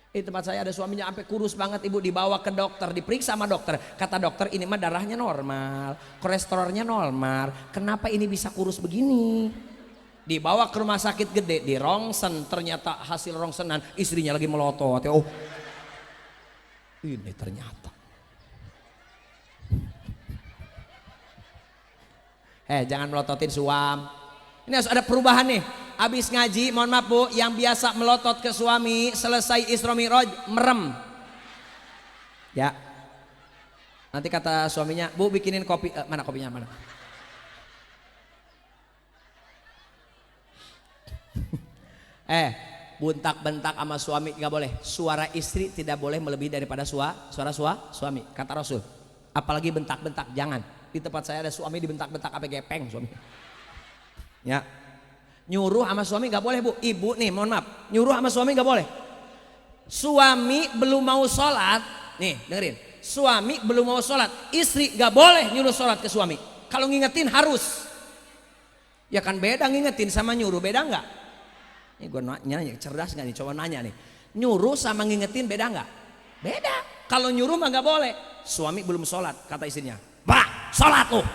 S1: Di tempat saya ada suaminya sampai kurus banget ibu, dibawa ke dokter, diperiksa sama dokter. Kata dokter ini mah darahnya normal, kolesterolnya normal. Kenapa ini bisa kurus begini? Dibawa ke rumah sakit gede, di rongsen, ternyata hasil rongsenan istrinya lagi melotot. Oh, ini ternyata. Jangan melototin suam. Ini harus ada perubahan nih. Habis ngaji, mohon maaf bu, yang biasa melotot ke suami selesai Isra Mi'raj merem. Ya. Nanti kata suaminya, bu bikinin kopi. Mana kopinya mana? Buntak-bentak sama suami nggak boleh. Suara istri tidak boleh melebihi daripada suara suami. Kata Rasul. Apalagi bentak-bentak, jangan. Di tempat saya ada suami dibentak-bentak apa gepeng suami. Ya. Nyuruh sama suami nggak boleh bu. Ibu nih mohon maaf, nyuruh sama suami nggak boleh. Suami belum mau sholat, nih dengerin. Suami belum mau sholat, istri nggak boleh nyuruh sholat ke suami. Kalau ngingetin harus. Ya kan beda ngingetin sama nyuruh, beda nggak? Ini gue nanya, cerdas nggak nih? Coba nanya nih. Nyuruh sama ngingetin beda nggak? Beda. Kalau nyuruh mah nggak boleh. Suami belum sholat, kata istrinya. Bah, sholat lu.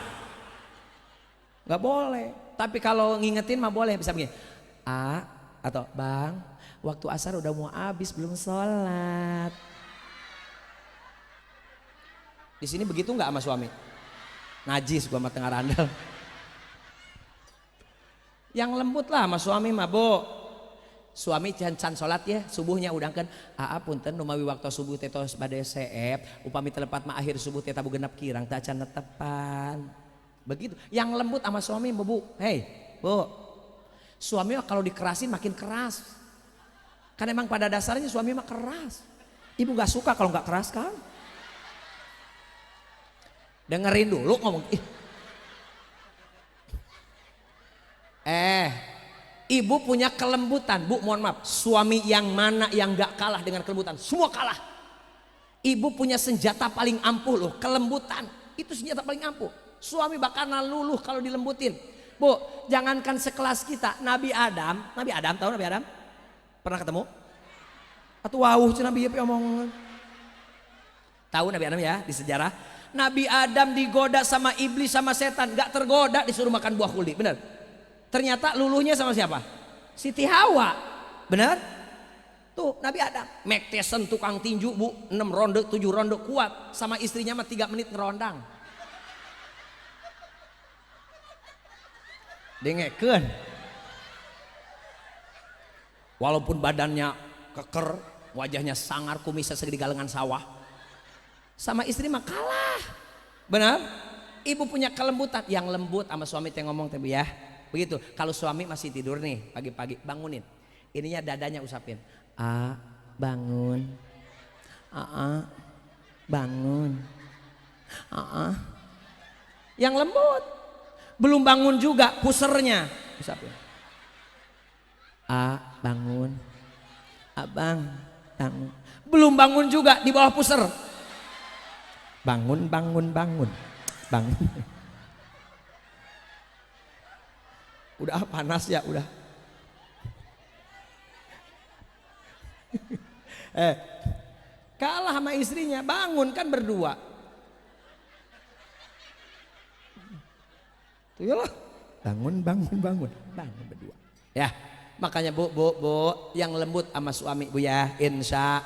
S1: Nggak boleh. Tapi kalau ngingetin mah boleh, bisa begini. Atau bang, waktu asar udah mau habis belum sholat. Di sini begitu nggak sama suami? Najis gua sama tengah randal. Yang lembut lah sama suami mah bu. Suami can sholat ya subuhnya udangkan punten numawi waktu subuh teh tos bade seep upami telepat mah akhir subuh teh tabu genap kirang teh can netepan. Begitu. Yang lembut sama suami bu. Hei bu, suami kalau dikerasin makin keras. Kan emang pada dasarnya suami mah keras. Ibu gak suka kalau gak keras kan? Dengerin dulu ngomong. Ibu punya kelembutan. Bu mohon maaf, suami yang mana yang gak kalah dengan kelembutan? Semua kalah. Ibu punya senjata paling ampuh loh, kelembutan. Itu senjata paling ampuh. Suami bakalan luluh kalau dilembutin. Bu, jangankan sekelas kita, Nabi Adam, tahu Nabi Adam? Pernah ketemu? Atau wauh Nabi ya omong. Tahu Nabi Adam ya di sejarah? Nabi Adam digoda sama iblis sama setan, gak tergoda disuruh makan buah kuldi, benar? Ternyata luluhnya sama siapa? Siti Hawa, benar? Tuh Nabi Adam, Mike Tyson tukang tinju bu, 6 ronde 7 ronde kuat, sama istrinya mah 3 menit ngerondang. Dengekeun. Walaupun badannya keker, wajahnya sangar, kumisnya segede galengan sawah, sama istri mah kalah. Benar? Ibu punya kelembutan, yang lembut sama suami teh ngomong teh ya. Begitu. Kalau suami masih tidur nih pagi-pagi, bangunin. Ininya dadanya usapin. Bangun. Bangun. Yang lembut. Belum bangun juga pusernya usapin. Bangun. Abang, bangun. Belum bangun juga di bawah puser. Bangun. Bangun. Udah panas ya udah. Kalah sama istrinya, bangun kan berdua. Tuh ya lah, bangun berdua. Ya, makanya bu, yang lembut sama suami bu ya, insya.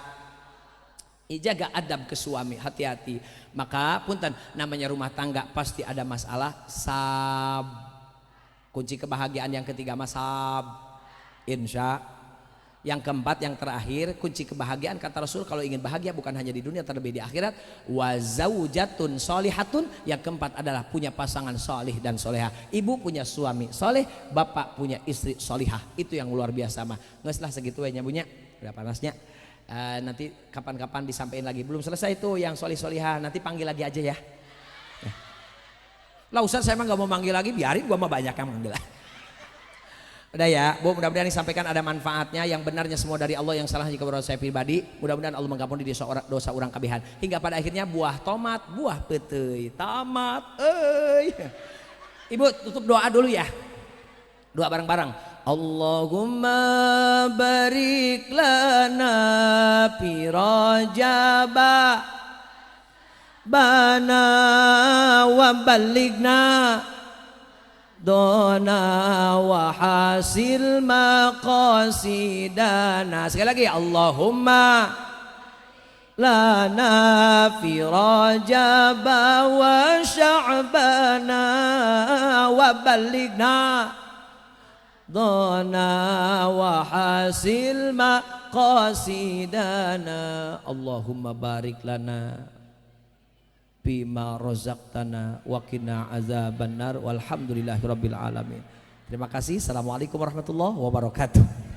S1: Jaga adab ke suami, hati-hati. Maka punten namanya rumah tangga pasti ada masalah. Kunci kebahagiaan yang ketiga masab. Insya. Yang keempat, yang terakhir, kunci kebahagiaan kata Rasul kalau ingin bahagia bukan hanya di dunia terlebih di akhirat, wa zaujatun sholihatun. Yang keempat adalah punya pasangan solih dan solehah. Ibu punya suami soleh, bapak punya istri solihah. Itu yang luar biasa mah. Nggak salah segitu ya bunya, udah panasnya. Nanti kapan-kapan disampaikan lagi. Belum selesai itu yang solih solihah, nanti panggil lagi aja ya. Lah Ustaz saya mah nggak mau manggil lagi, biarin gua mah banyak yang manggil. Udah ya Bu, mudah-mudahan disampaikan ada manfaatnya. Yang benarnya semua dari Allah, yang salah jika berdosa saya pribadi. Mudah-mudahan Allah mengampuni dosa orang kabihan. Hingga pada akhirnya buah tomat, buah petei, tamat. Ibu tutup doa dulu ya. Doa bareng-bareng. Allahumma barik lana fi rajaba bana wa baligna dona wa hasil maqasidana. Sekali lagi, Allahumma lana fi rajaba wa sya'bana wa baligna dona wa hasil maqasidana. Allahumma barik lana bima razaqtana wa qina azabannar walhamdulillahirabbil alamin. Terima kasih. Assalamualaikum warahmatullahi wabarakatuh.